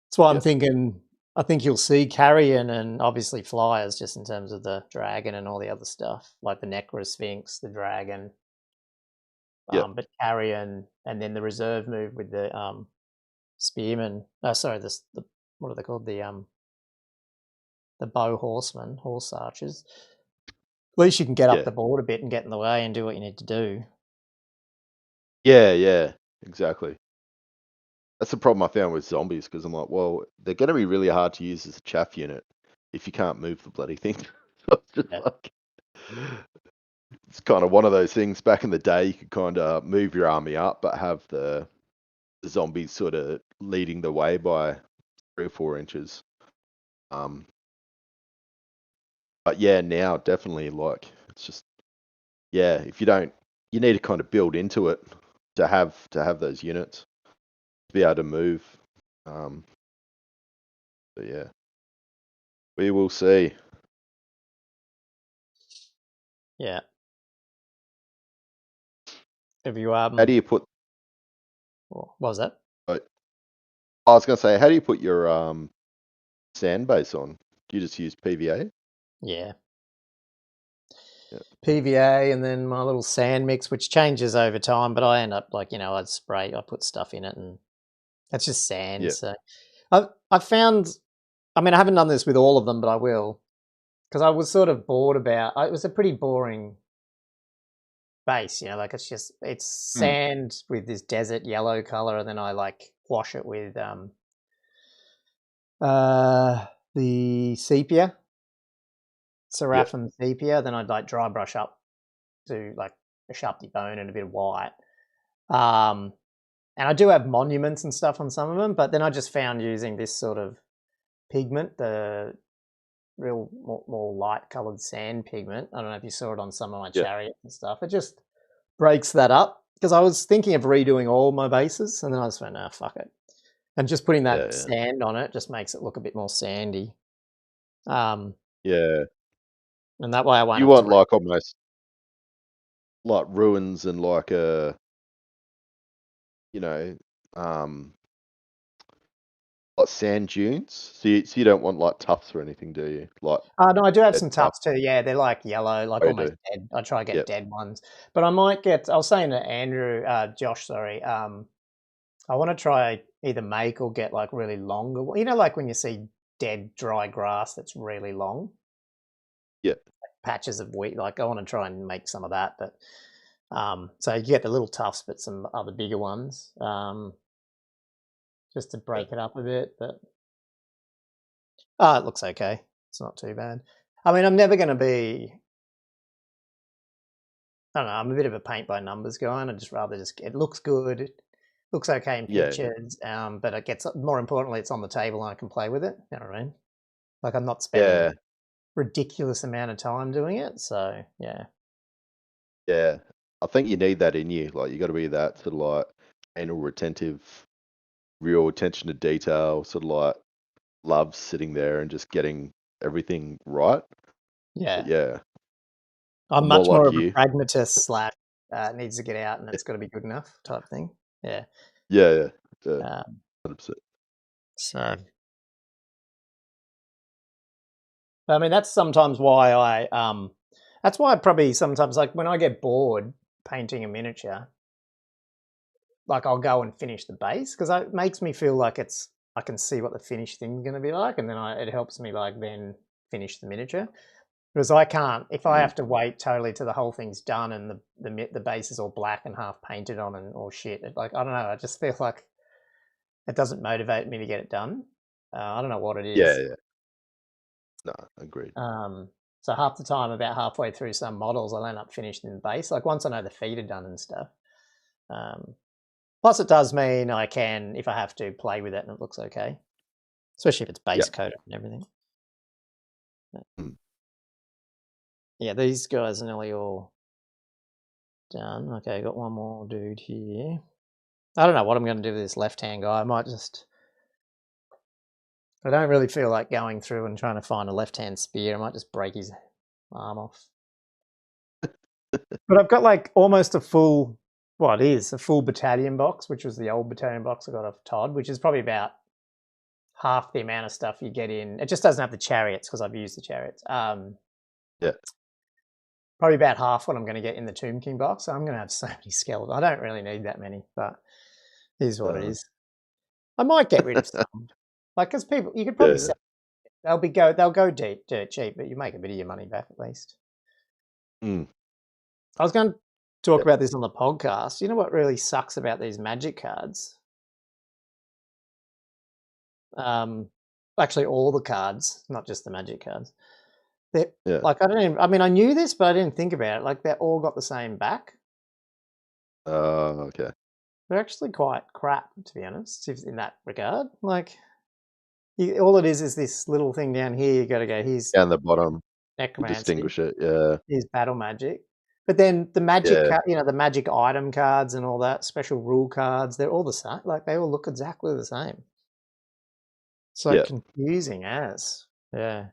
[SPEAKER 2] that's why I'm
[SPEAKER 1] Yep.
[SPEAKER 2] thinking. I think you'll see carrion and obviously flyers just in terms of the dragon and all the other stuff, like the Necrosphinx, the dragon,
[SPEAKER 1] Yep.
[SPEAKER 2] but carrion, and then the reserve move with the spearmen. Oh, sorry, the what are they called? The bow horsemen, horse archers. At least you can get up
[SPEAKER 1] Yeah.
[SPEAKER 2] the board a bit and get in the way and do what you need to do.
[SPEAKER 1] Yeah, exactly. That's the problem I found with zombies because I'm like, well, they're going to be really hard to use as a chaff unit if you can't move the bloody thing. So it's just
[SPEAKER 2] Yeah.
[SPEAKER 1] like, it's kind of one of those things. Back in the day, you could kind of move your army up, but have the zombies sort of leading the way by 3 or 4 inches. Um, but yeah, now definitely like it's just yeah. If you don't, you need to kind of build into it to have those units to be able to move. Um, but yeah, we will see.
[SPEAKER 2] Yeah. Have you
[SPEAKER 1] How do you put?
[SPEAKER 2] what was that?
[SPEAKER 1] I was gonna say, how do you put your sand base on? Do you just use PVA?
[SPEAKER 2] Yeah.
[SPEAKER 1] Yeah,
[SPEAKER 2] PVA and then my little sand mix, which changes over time, but I end up like, I put stuff in it and that's just sand.
[SPEAKER 1] yeah,
[SPEAKER 2] So I've found, I mean, I haven't done this with all of them, but I will, because I was sort of bored it was a pretty boring base, like it's
[SPEAKER 1] mm,
[SPEAKER 2] sand with this desert yellow color, and then I like wash it with the sepia,
[SPEAKER 1] yeah,
[SPEAKER 2] seraphim sepia, then I'd like dry brush up to like a sharp bone and a bit of white. Um, and I do have monuments and stuff on some of them, but then I just found using this sort of pigment, the real more light colored sand pigment. I don't know if you saw it on some of my
[SPEAKER 1] yeah,
[SPEAKER 2] chariots and stuff. It just breaks that up because I was thinking of redoing all my bases, and then I just went, nah, fuck it. And just putting that
[SPEAKER 1] yeah,
[SPEAKER 2] sand on it just makes it look a bit more sandy. Um,
[SPEAKER 1] yeah.
[SPEAKER 2] and that way I won't
[SPEAKER 1] You
[SPEAKER 2] have to.
[SPEAKER 1] want like almost like ruins and like you know, um, like sand dunes. So you don't want like tufts or anything, do you? Like
[SPEAKER 2] No, I do have
[SPEAKER 1] dead
[SPEAKER 2] some
[SPEAKER 1] tuff.
[SPEAKER 2] tufts too. Yeah, they're like yellow, like
[SPEAKER 1] Oh, you
[SPEAKER 2] almost
[SPEAKER 1] do.
[SPEAKER 2] dead. I try to get
[SPEAKER 1] Yep.
[SPEAKER 2] dead ones, but I might get. I was saying to Josh, sorry. I want to try either make or get like really longer. Like when you see dead dry grass that's really long,
[SPEAKER 1] Yeah.
[SPEAKER 2] patches of wheat. Like I want to try and make some of that, but so you get the little tufts, but some other bigger ones, just to
[SPEAKER 1] Yeah.
[SPEAKER 2] break it up a bit. But it looks okay. It's not too bad. I mean, I'm never going to be. I don't know. I'm a bit of a paint by numbers guy, and I just rather just it looks good. It looks okay in
[SPEAKER 1] Yeah.
[SPEAKER 2] pictures, but it gets more importantly, it's on the table and I can play with it. You know what I mean? Like I'm not spending
[SPEAKER 1] Yeah.
[SPEAKER 2] ridiculous amount of time doing it. So yeah,
[SPEAKER 1] Yeah. I think you need that in you. Like you got to be that sort of like anal retentive, real attention to detail, sort of like love sitting there and just getting everything right. But
[SPEAKER 2] yeah.
[SPEAKER 1] yeah,
[SPEAKER 2] I'm
[SPEAKER 1] I'm more
[SPEAKER 2] much more
[SPEAKER 1] like
[SPEAKER 2] of a
[SPEAKER 1] you.
[SPEAKER 2] pragmatist slash needs to get out and it's got to be good enough type thing. Yeah.
[SPEAKER 1] Yeah. Yeah. 100%.
[SPEAKER 2] So I mean, that's sometimes why that's why I probably sometimes like when I get bored painting a miniature, like I'll go and finish the base because it makes me feel like I can see what the finished thing's going to be like, and then it helps me like then finish the miniature. Because I can't if I
[SPEAKER 1] Mm.
[SPEAKER 2] have to wait totally till the whole thing's done and the base is all black and half painted on and all shit. Like I don't know, I just feel like it doesn't motivate me to get it done. I don't know what it
[SPEAKER 1] Yeah.
[SPEAKER 2] is.
[SPEAKER 1] Yeah. No, agreed.
[SPEAKER 2] Um, so half the time, about halfway through some models, I'll end up finishing the base. Like once I know the feet are done and stuff. Um, Plus, it does mean I can, if I have to, play with it and it looks okay, especially if it's
[SPEAKER 1] Yeah.
[SPEAKER 2] base coated and everything.
[SPEAKER 1] Mm.
[SPEAKER 2] Yeah, these guys are nearly all done. Okay, got one more dude here. I don't know what I'm going to do with this left-hand guy. I might just. I don't really feel like going through and trying to find a left-hand spear. I might just break his arm off. But I've got like almost a full, well, it is a full battalion box, which was the old battalion box I got off Todd, which is probably about half the amount of stuff you get in. It just doesn't have the chariots because I've used the chariots.
[SPEAKER 1] Yeah.
[SPEAKER 2] Probably about half what I'm going to get in the Tomb King box. So I'm going to have so many skeletons. I don't really need that many, but it is what it
[SPEAKER 1] Uh,
[SPEAKER 2] is. I might get rid of some, like because people you could probably
[SPEAKER 1] yeah.
[SPEAKER 2] sell. They'll go dirt cheap, but you make a bit of your money back at least.
[SPEAKER 1] Mm.
[SPEAKER 2] I was going. talk
[SPEAKER 1] Yep.
[SPEAKER 2] about this on the podcast. You know what really sucks about these Magic cards? Actually, all the cards, not just the Magic cards. They're
[SPEAKER 1] Yeah.
[SPEAKER 2] like I mean, I knew this, but I didn't think about it. Like they're all got the same back.
[SPEAKER 1] Okay.
[SPEAKER 2] They're actually quite crap, to be honest, in that regard. Like, all it is this little thing down here. You got to go. Here's
[SPEAKER 1] Down the bottom, you
[SPEAKER 2] necromancy.
[SPEAKER 1] distinguish it. Yeah.
[SPEAKER 2] Here's battle magic. But then the magic,
[SPEAKER 1] Yeah.
[SPEAKER 2] the magic item cards and all that, special rule cards, they're all the same. Like they all look exactly the same. So
[SPEAKER 1] Yeah.
[SPEAKER 2] confusing as. Yeah.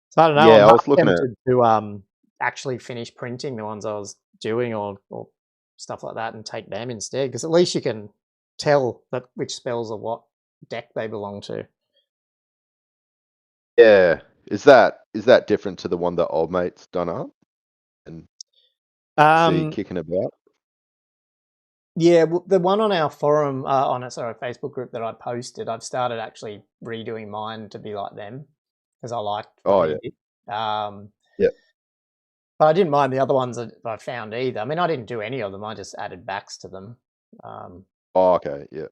[SPEAKER 2] So I don't know. I'm
[SPEAKER 1] Yeah. I
[SPEAKER 2] half
[SPEAKER 1] was looking at.
[SPEAKER 2] tempted to actually finish printing the ones I was doing or stuff like that and take them instead, because at least you can tell that which spells are what deck they belong to.
[SPEAKER 1] Yeah. Is that different to the one that old mate's done up and see
[SPEAKER 2] Um,
[SPEAKER 1] kicking about?
[SPEAKER 2] yeah, well, the one on our forum, on a Facebook group that I posted, I've started actually redoing mine to be like them because I liked what
[SPEAKER 1] Oh
[SPEAKER 2] he
[SPEAKER 1] yeah.
[SPEAKER 2] did.
[SPEAKER 1] Yeah.
[SPEAKER 2] But I didn't mind the other ones that I found either. I mean, I didn't do any of them. I just added backs to them. Um,
[SPEAKER 1] Oh, okay. Yeah.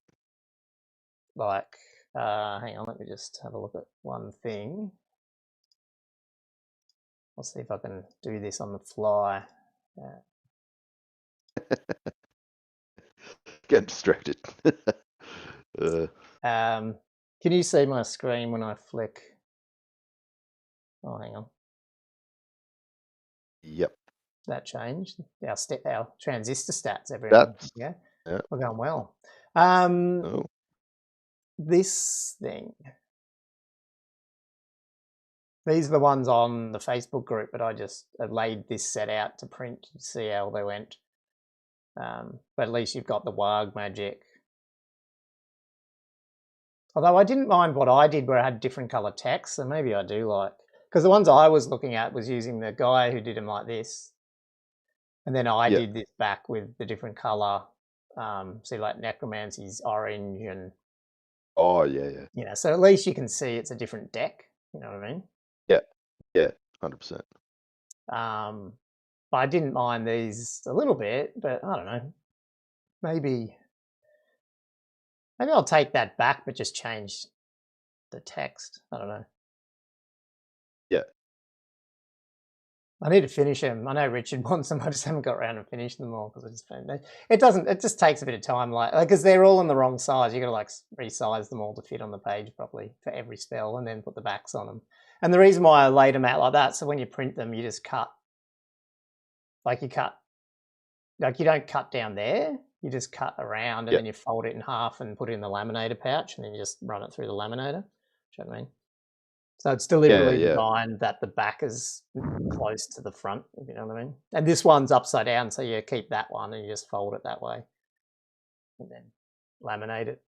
[SPEAKER 2] like, hang on, let me just have a look at one thing. I'll see if I can do this on the fly.
[SPEAKER 1] Getting distracted. uh,
[SPEAKER 2] Can you see my screen when I flick? Oh, hang on.
[SPEAKER 1] yep.
[SPEAKER 2] That changed. Our transistor stats, everyone.
[SPEAKER 1] That's
[SPEAKER 2] Yeah,
[SPEAKER 1] yeah.
[SPEAKER 2] we're going well.
[SPEAKER 1] Oh.
[SPEAKER 2] This thing. These are the ones on the Facebook group, but I just laid this set out to print to see how they went. But at least you've got the Warg magic. Although I didn't mind what I did where I had different color text, so maybe I do like, because the ones I was looking at was using the guy who did them like this, and then I
[SPEAKER 1] Yeah.
[SPEAKER 2] did this back with the different color. See, like necromancy's orange, and
[SPEAKER 1] Oh yeah. Yeah.
[SPEAKER 2] so at least you can see it's a different deck. You know what I mean?
[SPEAKER 1] Yeah. Yeah. 100%.
[SPEAKER 2] But I didn't mind these a little bit, but I don't know. Maybe I'll take that back, but just change the text. I don't know.
[SPEAKER 1] Yeah.
[SPEAKER 2] I need to finish them. I know Richard wants them. I just haven't got around to finishing them all because I just found it doesn't. It just takes a bit of time, like because they're all in the wrong size. You got to like resize them all to fit on the page properly for every spell, and then put the backs on them. And the reason why I laid them out like that, so when you print them, you just cut. Like you don't cut down there. You just cut around and
[SPEAKER 1] Yeah.
[SPEAKER 2] then you fold it in half and put it in the laminator pouch, and then you just run it through the laminator. Do you know what I mean? So it's
[SPEAKER 1] Yeah.
[SPEAKER 2] deliberately
[SPEAKER 1] Yeah.
[SPEAKER 2] designed that the back is close to the front, if you know what I mean. And this one's upside down, so you keep that one and you just fold it that way and then laminate it.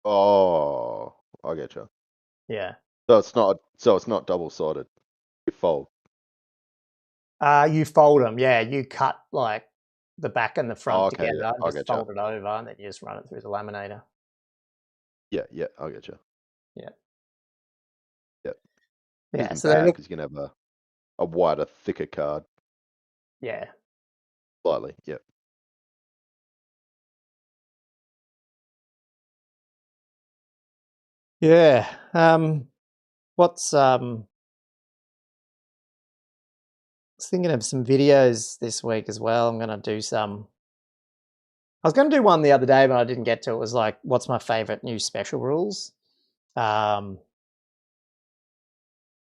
[SPEAKER 1] Oh, I get you.
[SPEAKER 2] Yeah.
[SPEAKER 1] So it's not double sided. You fold.
[SPEAKER 2] You fold them. Yeah, you cut like the back and the
[SPEAKER 1] Oh,
[SPEAKER 2] front
[SPEAKER 1] okay.
[SPEAKER 2] together
[SPEAKER 1] Yeah.
[SPEAKER 2] and
[SPEAKER 1] I
[SPEAKER 2] just
[SPEAKER 1] get you.
[SPEAKER 2] fold it over, and then you just run it through the laminator.
[SPEAKER 1] Yeah. Yeah. I get you.
[SPEAKER 2] Yeah.
[SPEAKER 1] Yeah.
[SPEAKER 2] Yeah.
[SPEAKER 1] Isn't
[SPEAKER 2] So they
[SPEAKER 1] bad
[SPEAKER 2] look.
[SPEAKER 1] because you can have a wider, thicker card
[SPEAKER 2] Yeah.
[SPEAKER 1] slightly. Yeah.
[SPEAKER 2] Yeah. What's was thinking of some videos this week as well. I'm gonna do some. I was going to do one the other day, but I didn't get to. It was like, what's my favorite new special rules? Um,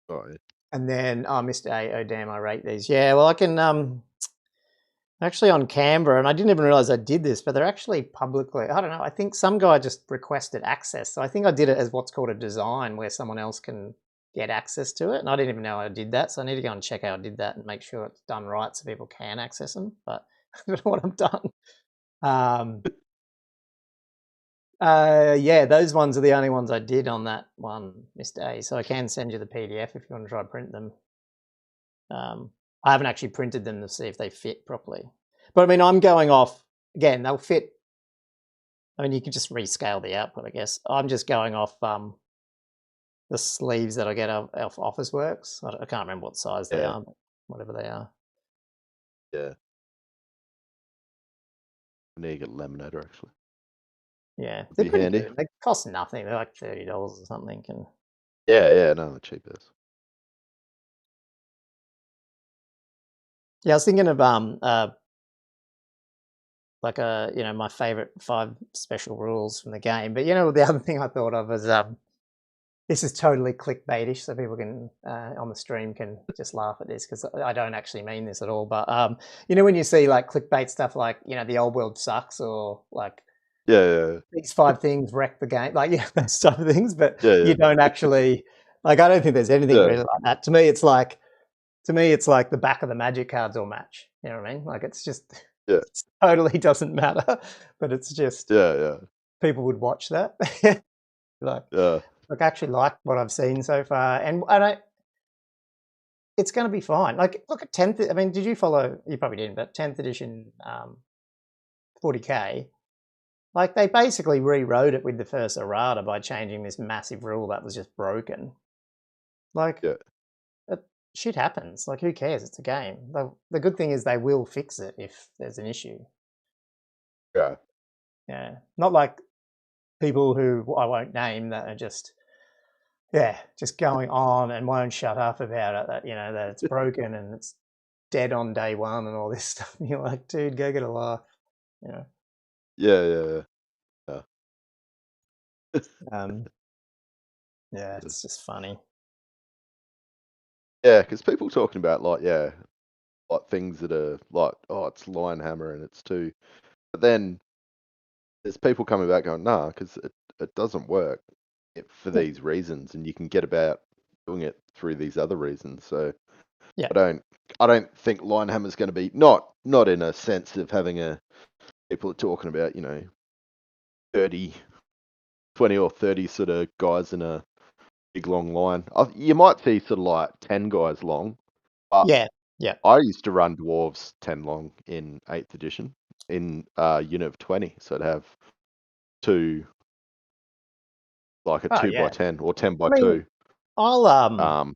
[SPEAKER 1] Oh, yeah.
[SPEAKER 2] and then, Mr. A, oh damn, I rate these. Yeah, well, I can actually on Canva, and I didn't even realize I did this, but they're actually publicly. I don't know. I think some guy just requested access, so I think I did it as what's called a design, where someone else can get access to it, and I didn't even know I did that. So I need to go and check how I did that and make sure it's done right so people can access them. But I don't know what I've done. Yeah, those ones are the only ones I did on that one, Mr. A. So I can send you the PDF if you want to try to print them. I haven't actually printed them to see if they fit properly. But I mean, I'm going off, again, they'll fit. I mean, you could just rescale the output, I guess. I'm just going off the sleeves that I get off Officeworks. I can't remember what size they
[SPEAKER 1] Yeah.
[SPEAKER 2] are. whatever they are.
[SPEAKER 1] Yeah. I need to get a laminator actually.
[SPEAKER 2] Yeah,
[SPEAKER 1] Would
[SPEAKER 2] they're
[SPEAKER 1] be
[SPEAKER 2] pretty
[SPEAKER 1] handy.
[SPEAKER 2] good. They cost nothing. They're like $30 or something. And
[SPEAKER 1] Yeah, no, they're cheap as.
[SPEAKER 2] yeah, I was thinking of like my favorite 5 special rules from the game. But the other thing I thought of is this is totally clickbaitish, so people can on the stream can just laugh at this because I don't actually mean this at all. But when you see like clickbait stuff like the old world sucks or like
[SPEAKER 1] Yeah.
[SPEAKER 2] these 5 things wreck the game, like those type of things, but
[SPEAKER 1] Yeah.
[SPEAKER 2] you don't actually like. I don't think there's anything
[SPEAKER 1] Yeah.
[SPEAKER 2] really like that. To me, it's like the back of the Magic cards all match. You know what I mean? Like it's just
[SPEAKER 1] Yeah.
[SPEAKER 2] it totally doesn't matter, but it's just
[SPEAKER 1] Yeah.
[SPEAKER 2] people would watch that. like
[SPEAKER 1] Yeah.
[SPEAKER 2] like I actually like what I've seen so far, and it's going to be fine. Like look at 10th. I mean, did you follow? You probably didn't, but 10th edition 40k. Like they basically rewrote it with the first errata by changing this massive rule that was just broken. Like
[SPEAKER 1] Yeah.
[SPEAKER 2] shit happens. Like who cares? It's a game. The good thing is they will fix it if there's an issue.
[SPEAKER 1] Yeah.
[SPEAKER 2] Yeah, not like people who I won't name that are just going on and won't shut up about it. That that it's broken and it's dead on day one and all this stuff. And you're like, dude, go get a life. You know.
[SPEAKER 1] Yeah.
[SPEAKER 2] Um, yeah, it's just funny.
[SPEAKER 1] Yeah, because people talking about like things that are like, oh, it's Linehammer and it's too. But then there's people coming back going, nah, because it doesn't work for
[SPEAKER 2] Yeah,
[SPEAKER 1] these reasons, and you can get about doing it through these other reasons. So
[SPEAKER 2] yeah.
[SPEAKER 1] I don't think Linehammer's going to be not in a sense of having a people are talking about 30, 20 or 30 sort of guys in a big long line. You might see sort of like 10 guys long, but
[SPEAKER 2] Yeah, yeah.
[SPEAKER 1] I used to run dwarves 10 long in 8th edition in a unit of 20. So I'd have two, like a
[SPEAKER 2] Oh
[SPEAKER 1] 2 by
[SPEAKER 2] yeah.
[SPEAKER 1] 10 or 10 by
[SPEAKER 2] I mean,
[SPEAKER 1] 2.
[SPEAKER 2] I'll
[SPEAKER 1] Um,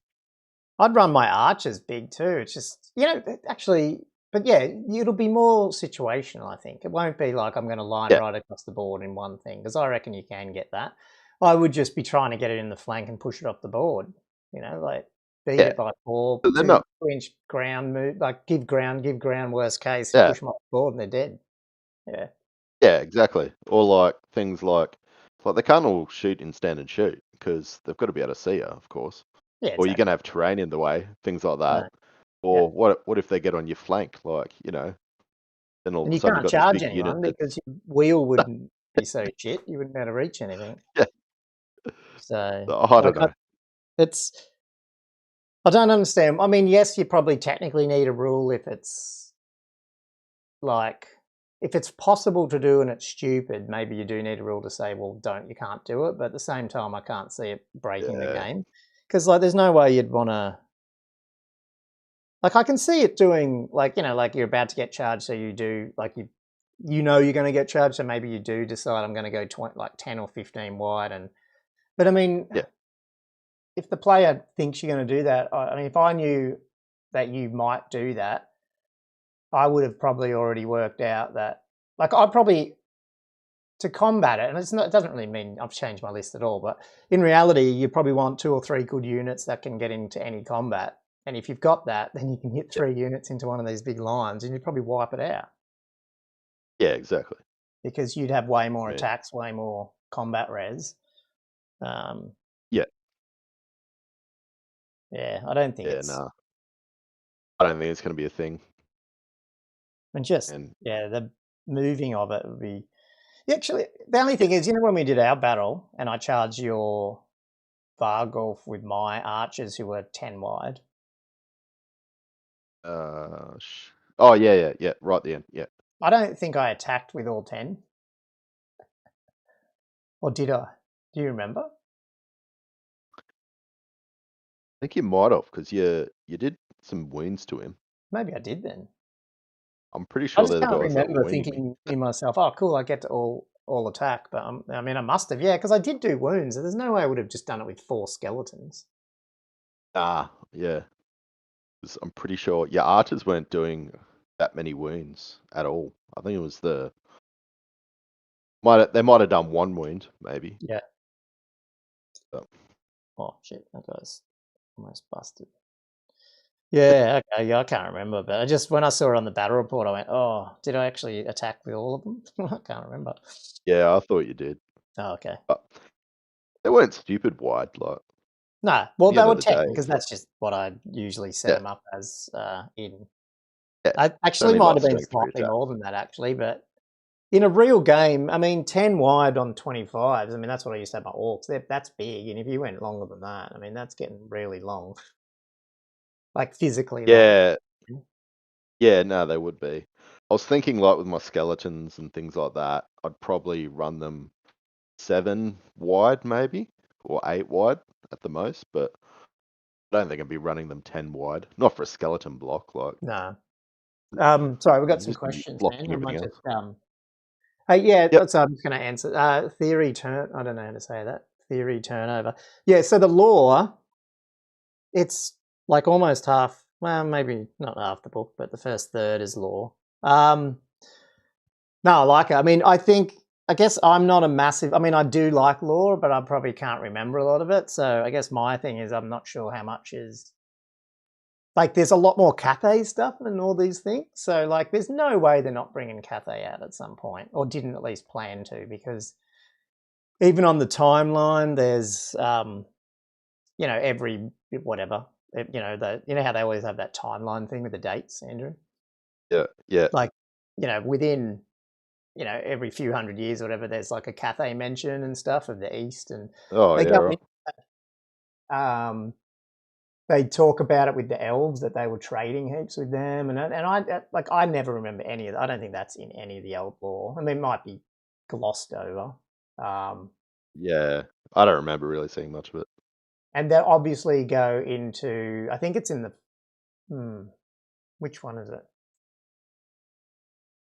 [SPEAKER 2] I'd run my archers big too. It's just actually, but yeah, it'll be more situational. I think it won't be like I'm going to line
[SPEAKER 1] yeah,
[SPEAKER 2] right across the board in one thing because I reckon you can get that. I would just be trying to get it in the flank and push it off the board. Like beat
[SPEAKER 1] yeah.
[SPEAKER 2] it by 4,
[SPEAKER 1] But they're
[SPEAKER 2] two
[SPEAKER 1] not,
[SPEAKER 2] 2 inch ground move, like give ground. Worst case,
[SPEAKER 1] yeah,
[SPEAKER 2] push them off the board and they're dead. Yeah,
[SPEAKER 1] yeah, exactly. Or like things like they can't all shoot in stand and shoot because they've got to be able to see you, of course.
[SPEAKER 2] yeah,
[SPEAKER 1] Or you're going to
[SPEAKER 2] exactly.
[SPEAKER 1] have terrain in the way, things like
[SPEAKER 2] No,
[SPEAKER 1] that.
[SPEAKER 2] yeah,
[SPEAKER 1] Or what if they get on your flank? Like, then all
[SPEAKER 2] and
[SPEAKER 1] of a
[SPEAKER 2] you
[SPEAKER 1] sudden you've
[SPEAKER 2] can't
[SPEAKER 1] got this
[SPEAKER 2] charge
[SPEAKER 1] big unit
[SPEAKER 2] anyone
[SPEAKER 1] that's,
[SPEAKER 2] because your wheel wouldn't be so shit. You wouldn't be able to reach anything.
[SPEAKER 1] yeah,
[SPEAKER 2] So
[SPEAKER 1] I don't
[SPEAKER 2] like
[SPEAKER 1] know.
[SPEAKER 2] it's I don't understand. I mean, yes, you probably technically need a rule if it's like if it's possible to do and it's stupid, maybe you do need a rule to say, well, you can't do it. But at the same time, I can't see it breaking the
[SPEAKER 1] Yeah,
[SPEAKER 2] game because like there's no way you'd want to. Like I can see it doing like like you're about to get charged, so you do like you're going to get charged, so maybe you do decide I'm going to go 10 or 15 wide, but I mean,
[SPEAKER 1] yeah,
[SPEAKER 2] if the player thinks you're going to do that, I mean, if I knew that you might do that, I would have probably already worked out that, like, I probably to combat it, and it doesn't really mean I've changed my list at all, but in reality, you probably want 2 or 3 good units that can get into any combat. And if you've got that, then you can hit
[SPEAKER 1] yeah,
[SPEAKER 2] 3 units into one of these big lines, and you'd probably wipe it out
[SPEAKER 1] yeah, exactly.
[SPEAKER 2] because you'd have way more
[SPEAKER 1] I mean,
[SPEAKER 2] attacks, way more combat res. Um,
[SPEAKER 1] yeah,
[SPEAKER 2] yeah, I don't think
[SPEAKER 1] yeah,
[SPEAKER 2] it's
[SPEAKER 1] nah, I don't think it's going to be a thing.
[SPEAKER 2] and just
[SPEAKER 1] And
[SPEAKER 2] the moving of it would be. Actually, the only thing is, when we did our battle and I charged your Vargolf with my archers who were 10 wide,
[SPEAKER 1] oh yeah, right at the end, yeah.
[SPEAKER 2] I don't think I attacked with all 10. Or did I? Do you remember?
[SPEAKER 1] I think you might have because you did some wounds to him.
[SPEAKER 2] Maybe I did then.
[SPEAKER 1] I'm pretty
[SPEAKER 2] I
[SPEAKER 1] sure
[SPEAKER 2] just
[SPEAKER 1] they're the
[SPEAKER 2] can't
[SPEAKER 1] guys that were
[SPEAKER 2] remember
[SPEAKER 1] wounding me.
[SPEAKER 2] thinking in myself, oh, cool, I get to all attack. But I mean, I must have, yeah, because I did do wounds. There's no way I would have just done it with 4 skeletons.
[SPEAKER 1] Ah, yeah. 'Cause I'm pretty sure, yeah, archers weren't doing that many wounds at all. I think it was they might have done one wound maybe.
[SPEAKER 2] Yeah.
[SPEAKER 1] But,
[SPEAKER 2] Oh shit, that guy's almost busted. Yeah, okay, yeah, I can't remember, but I just when I saw it on the battle report, I went, "Oh, did I actually attack with all of them?" I can't remember.
[SPEAKER 1] yeah, I thought you did,
[SPEAKER 2] Oh, okay.
[SPEAKER 1] but they weren't stupid wide. Like, at
[SPEAKER 2] No, well,
[SPEAKER 1] the
[SPEAKER 2] they
[SPEAKER 1] end
[SPEAKER 2] were
[SPEAKER 1] of the
[SPEAKER 2] 10
[SPEAKER 1] day,
[SPEAKER 2] because
[SPEAKER 1] it's like,
[SPEAKER 2] that's just what I usually set
[SPEAKER 1] yeah,
[SPEAKER 2] them up as in.
[SPEAKER 1] yeah,
[SPEAKER 2] I
[SPEAKER 1] it's
[SPEAKER 2] actually
[SPEAKER 1] only
[SPEAKER 2] might
[SPEAKER 1] like
[SPEAKER 2] have been
[SPEAKER 1] strength 3
[SPEAKER 2] slightly
[SPEAKER 1] attack.
[SPEAKER 2] more than that, actually, but in a real game, I mean, 10 wide on 25s, I mean, that's what I used to have my orcs. That's big, and if you went longer than that, I mean, that's getting really long, like physically long.
[SPEAKER 1] Yeah, yeah, no, they would be. I was thinking like with my skeletons and things like that, I'd probably run them 7 wide maybe, or 8 wide at the most, but I don't think I'd be running them 10 wide. Not for a skeleton block, like,
[SPEAKER 2] No. Sorry, we've got
[SPEAKER 1] you'd
[SPEAKER 2] some
[SPEAKER 1] just be
[SPEAKER 2] questions, man.
[SPEAKER 1] blocking
[SPEAKER 2] I
[SPEAKER 1] everything
[SPEAKER 2] might
[SPEAKER 1] else.
[SPEAKER 2] just yeah,
[SPEAKER 1] Yep.
[SPEAKER 2] so I'm just going to answer. Theory turn. I don't know how to say that. Theory turnover. Yeah. So the lore, it's like almost half. Well, maybe not half the book, but the first third is lore. No, I like it. I mean, I guess I'm not a massive. I mean, I do like lore, but I probably can't remember a lot of it. So I guess my thing is I'm not sure how much is like. There's a lot more Cathay stuff than all these things. So like, there's no way they're not bringing Cathay out at some point, or didn't at least plan to, because even on the timeline, there's every whatever you know how they always have that timeline thing with the dates, Andrew.
[SPEAKER 1] Yeah, yeah.
[SPEAKER 2] Like within every few hundred years or whatever, there's like a Cathay mention and stuff of the East, and
[SPEAKER 1] Oh,
[SPEAKER 2] they
[SPEAKER 1] yeah,
[SPEAKER 2] go
[SPEAKER 1] right.
[SPEAKER 2] um they talk about it with the elves that they were trading heaps with them, I never remember any of that. I don't think that's in any of the old lore. I mean, it might be glossed over. Um,
[SPEAKER 1] Yeah. I don't remember really seeing much of it.
[SPEAKER 2] and they'll obviously go into, I think it's in the, which one is it?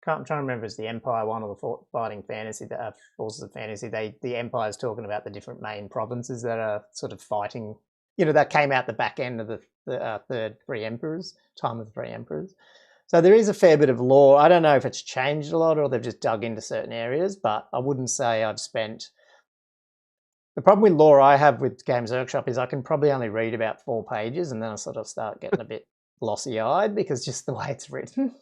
[SPEAKER 2] I'm trying to remember if it's the Empire one or the Fighting Fantasy, the Forces of Fantasy. The Empire's talking about the different main provinces that are sort of fighting. That came out the back end of the third Three Emperors, time of the Three Emperors. So there is a fair bit of lore. I don't know if it's changed a lot or they've just dug into certain areas, but I wouldn't say I've spent. The problem with lore I have with Games Workshop is I can probably only read about 4 pages and then I sort of start getting a bit glossy-eyed because just the way it's written.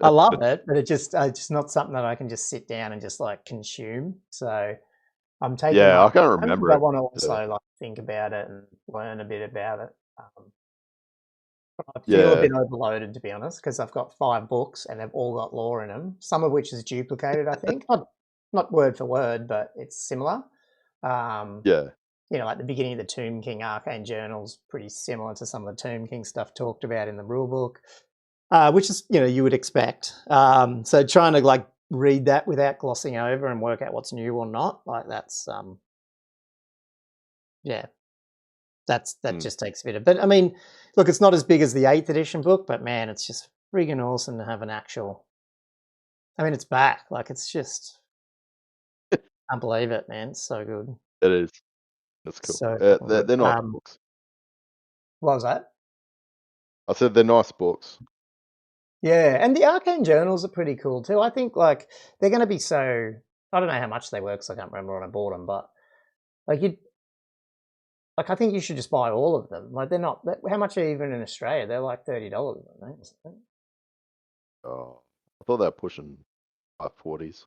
[SPEAKER 2] I love it, but it's just not something that I can just sit down and just like consume. So I'm taking
[SPEAKER 1] Yeah,
[SPEAKER 2] my
[SPEAKER 1] I can't
[SPEAKER 2] time because
[SPEAKER 1] remember
[SPEAKER 2] I
[SPEAKER 1] it.
[SPEAKER 2] want to
[SPEAKER 1] Yeah.
[SPEAKER 2] also like think about it and learn a bit about it. I feel a
[SPEAKER 1] Yeah.
[SPEAKER 2] bit overloaded, to be honest, because I've got 5 books and they've all got lore in them. Some of which is duplicated, I think, not word for word, but it's similar. Um,
[SPEAKER 1] Yeah.
[SPEAKER 2] like the beginning of the Tomb King Arcane Journal's pretty similar to some of the Tomb King stuff talked about in the rulebook, which is you would expect. So trying to like read that without glossing over and work out what's new or not, like that's yeah, that
[SPEAKER 1] Mm.
[SPEAKER 2] just takes a bit of. But I mean, look, it's not as big as the 8th edition book, but man, it's just friggin' awesome to have an actual. I mean, it's back. Like it's just can't believe it, man. It's so good,
[SPEAKER 1] It is. That's cool.
[SPEAKER 2] so fucking good.
[SPEAKER 1] They're nice books.
[SPEAKER 2] What was that?
[SPEAKER 1] I said they're nice books.
[SPEAKER 2] Yeah, and the Arcane Journals are pretty cool too. I think like they're going to be so. I don't know how much they were because I can't remember when I bought them, but like you, like I think you should just buy all of them. Like they're not. How much are even in Australia? They're like $30, aren't they, or something?
[SPEAKER 1] Oh, I thought they were pushing 40s.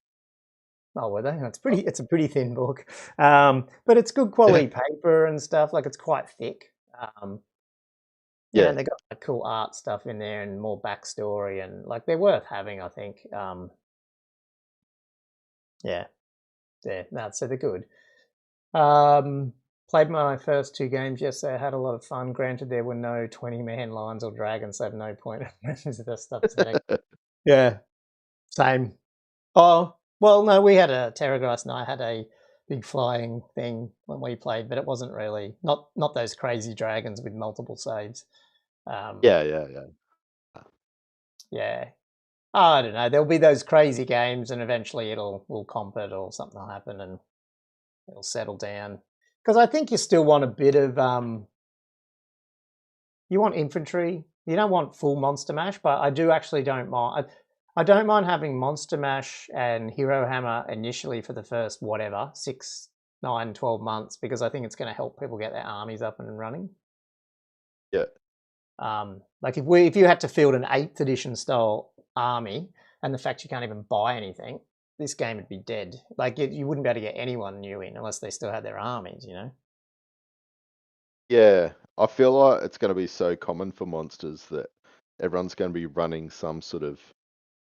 [SPEAKER 2] Oh, were they? It's
[SPEAKER 1] Oh,
[SPEAKER 2] pretty. It's a pretty thin book, but it's good
[SPEAKER 1] yeah.
[SPEAKER 2] quality paper and stuff. Like it's quite thick. Um,
[SPEAKER 1] Yeah.
[SPEAKER 2] and they got like cool art stuff in there and more backstory and like they're worth having. I think. Yeah, yeah. No, so they're good. Played my first 2 games yesterday. I had a lot of fun. Granted, there were no 20-man lions or dragons, so I had no point in this stuff today. Yeah, same. Oh, well, no, we had a Terrorgeist and I had a big flying thing when we played, but it wasn't really not those crazy dragons with multiple saves. Um,
[SPEAKER 1] Yeah, yeah, yeah.
[SPEAKER 2] yeah, I don't know. There'll be those crazy games, and eventually we'll comp it or something will happen and it'll settle down. Because I think you still want a bit of you want infantry You don't want full monster mash, but I do actually don't mind. I don't mind having monster mash and hero hammer initially for the first whatever 6, 9, 12 months because I think it's going to help people get their armies up and running.
[SPEAKER 1] Yeah.
[SPEAKER 2] Like if you had to field an 8th edition style army, and the fact you can't even buy anything, this game would be dead. Like you wouldn't be able to get anyone new in unless they still had their armies, you know.
[SPEAKER 1] Yeah, I feel like it's going to be so common for monsters that everyone's going to be running some sort of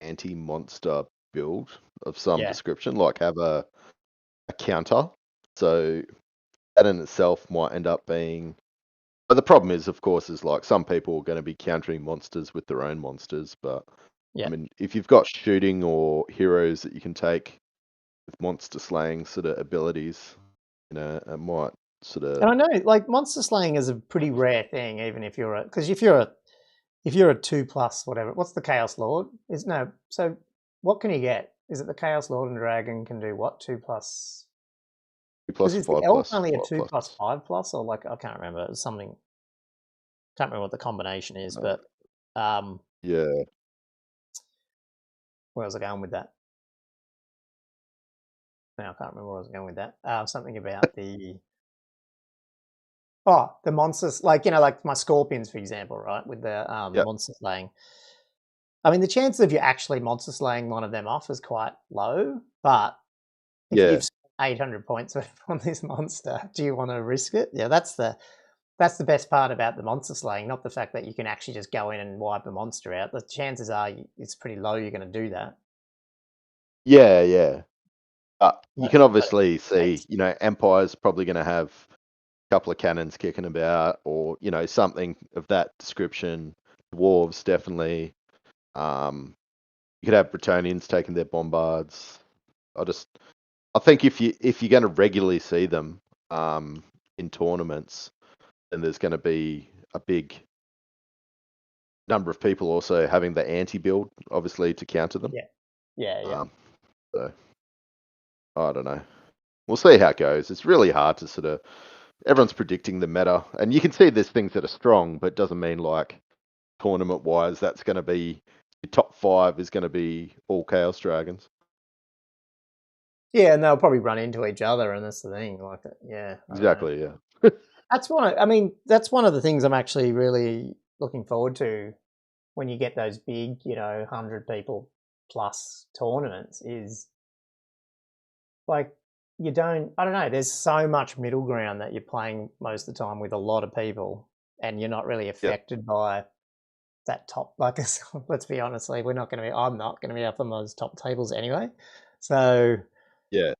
[SPEAKER 1] anti-monster build of some
[SPEAKER 2] Yeah,
[SPEAKER 1] description, like have a counter. So that in itself might end up being. But the problem is, of course, is like some people are going to be countering monsters with their own monsters. But I
[SPEAKER 2] yeah.
[SPEAKER 1] mean, if you've got shooting or heroes that you can take with monster slaying sort of abilities, it might sort of.
[SPEAKER 2] And I know, like monster slaying is a pretty rare thing, even if you're because if you're a 2+ whatever, what's the Chaos Lord? Is no. So what can you get? Is it the Chaos Lord and Dragon can do what 2+?
[SPEAKER 1] 2
[SPEAKER 2] Because
[SPEAKER 1] plus
[SPEAKER 2] is the
[SPEAKER 1] 5
[SPEAKER 2] elf
[SPEAKER 1] plus
[SPEAKER 2] only a
[SPEAKER 1] 5
[SPEAKER 2] 2
[SPEAKER 1] plus.
[SPEAKER 2] plus 5+, or like I can't remember. It's something. Can't remember what the combination is, but
[SPEAKER 1] Yeah.
[SPEAKER 2] where was I going with that? Now I can't remember where I was going with that. Something about the monsters, like like my scorpions, for example, right? With the
[SPEAKER 1] Yeah.
[SPEAKER 2] monster slaying. I mean, the chance of you actually monster slaying one of them off is quite low, but if
[SPEAKER 1] Yeah.
[SPEAKER 2] you've spent 800 points on this monster, do you want to risk it? Yeah, that's the best part about the monster slaying, not the fact that you can actually just go in and wipe a monster out. The chances are it's pretty low you're going to do that.
[SPEAKER 1] Yeah. Yeah. You can
[SPEAKER 2] But
[SPEAKER 1] obviously see,
[SPEAKER 2] it's
[SPEAKER 1] Empire's probably going to have a couple of cannons kicking about, or something of that description. Dwarves definitely. You could have Bretonians taking their bombards. I think if you're going to regularly see them in tournaments, then there's going to be a big number of people also having the anti build, obviously, to counter them.
[SPEAKER 2] yeah.
[SPEAKER 1] So I don't know. We'll see how it goes. It's really hard to sort of. Everyone's predicting the meta, and you can see there's things that are strong, but it doesn't mean like tournament wise that's going to be your top 5 is going to be all Chaos Dragons.
[SPEAKER 2] Yeah, and they'll probably run into each other, and that's the thing. Like, yeah, I don't know.
[SPEAKER 1] Exactly. Yeah.
[SPEAKER 2] That's one. I mean, that's one of the things I'm actually really looking forward to when you get those big, 100 people plus tournaments. Is like you don't. I don't know. There's so much middle ground that you're playing most of the time with a lot of people, and you're not really
[SPEAKER 1] Yeah.
[SPEAKER 2] affected by that top. Like, let's be honest, we're not going to be. I'm not going to be up on those top tables anyway. So
[SPEAKER 1] Yeah.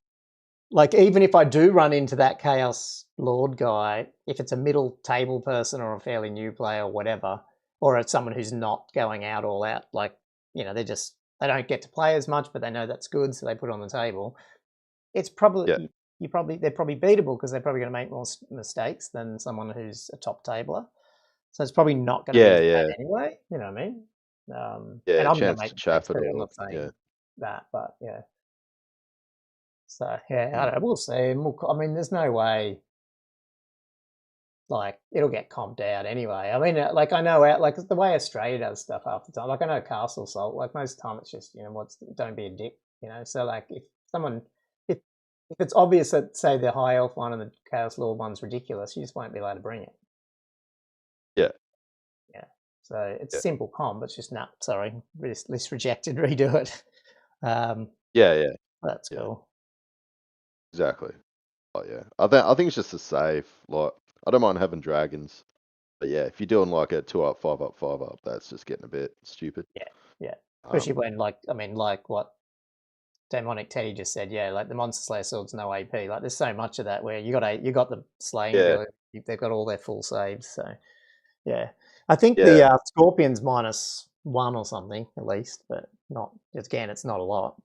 [SPEAKER 2] like even if I do run into that Chaos Lord guy, if it's a middle table person or a fairly new player or whatever, or it's someone who's not going out all out, like they don't get to play as much, but they know that's good, so they put it on the table. It's
[SPEAKER 1] Yeah.
[SPEAKER 2] probably they're probably beatable because they're probably going to make more mistakes than someone who's a top tabler. So it's probably not going to be
[SPEAKER 1] Yeah.
[SPEAKER 2] as bad
[SPEAKER 1] Yeah.
[SPEAKER 2] anyway. You know what I mean? And
[SPEAKER 1] Yeah.
[SPEAKER 2] I'm going to
[SPEAKER 1] Chance
[SPEAKER 2] make
[SPEAKER 1] to
[SPEAKER 2] mistakes
[SPEAKER 1] chaff it
[SPEAKER 2] too. I'm
[SPEAKER 1] all.
[SPEAKER 2] not saying
[SPEAKER 1] Yeah.
[SPEAKER 2] that, but yeah. So yeah, I
[SPEAKER 1] Mm.
[SPEAKER 2] don't know. We'll see. I mean, there's no way like it'll get comped out anyway. I mean, like I know like the way Australia does stuff half the time. Like I know Castle Salt. Like most of the time, it's just don't be a dick. So like if someone if if it's obvious that say the High Elf one and the Chaos Lord one's ridiculous, you just won't be allowed to bring it.
[SPEAKER 1] Yeah.
[SPEAKER 2] Yeah. So it's
[SPEAKER 1] Yeah.
[SPEAKER 2] simple comp. It's just sorry, list rejected. Redo it.
[SPEAKER 1] Yeah. Yeah.
[SPEAKER 2] That's
[SPEAKER 1] Yeah.
[SPEAKER 2] cool.
[SPEAKER 1] Exactly. Oh yeah. I think it's just a save. Like I don't mind having dragons, but yeah, if you're doing like a 2 up, 5 up, 5 up, that's just getting a bit stupid.
[SPEAKER 2] Yeah. Yeah. Especially
[SPEAKER 1] Um.
[SPEAKER 2] when like what Demonic Teddy just said, yeah, like the Monster Slayer sword's no AP. Like there's so much of that where you got the slaying
[SPEAKER 1] Yeah.
[SPEAKER 2] ability, they've got all their full saves. So yeah, I think the
[SPEAKER 1] Yeah.
[SPEAKER 2] Scorpion's -1 or something at least, but not again, it's not a lot.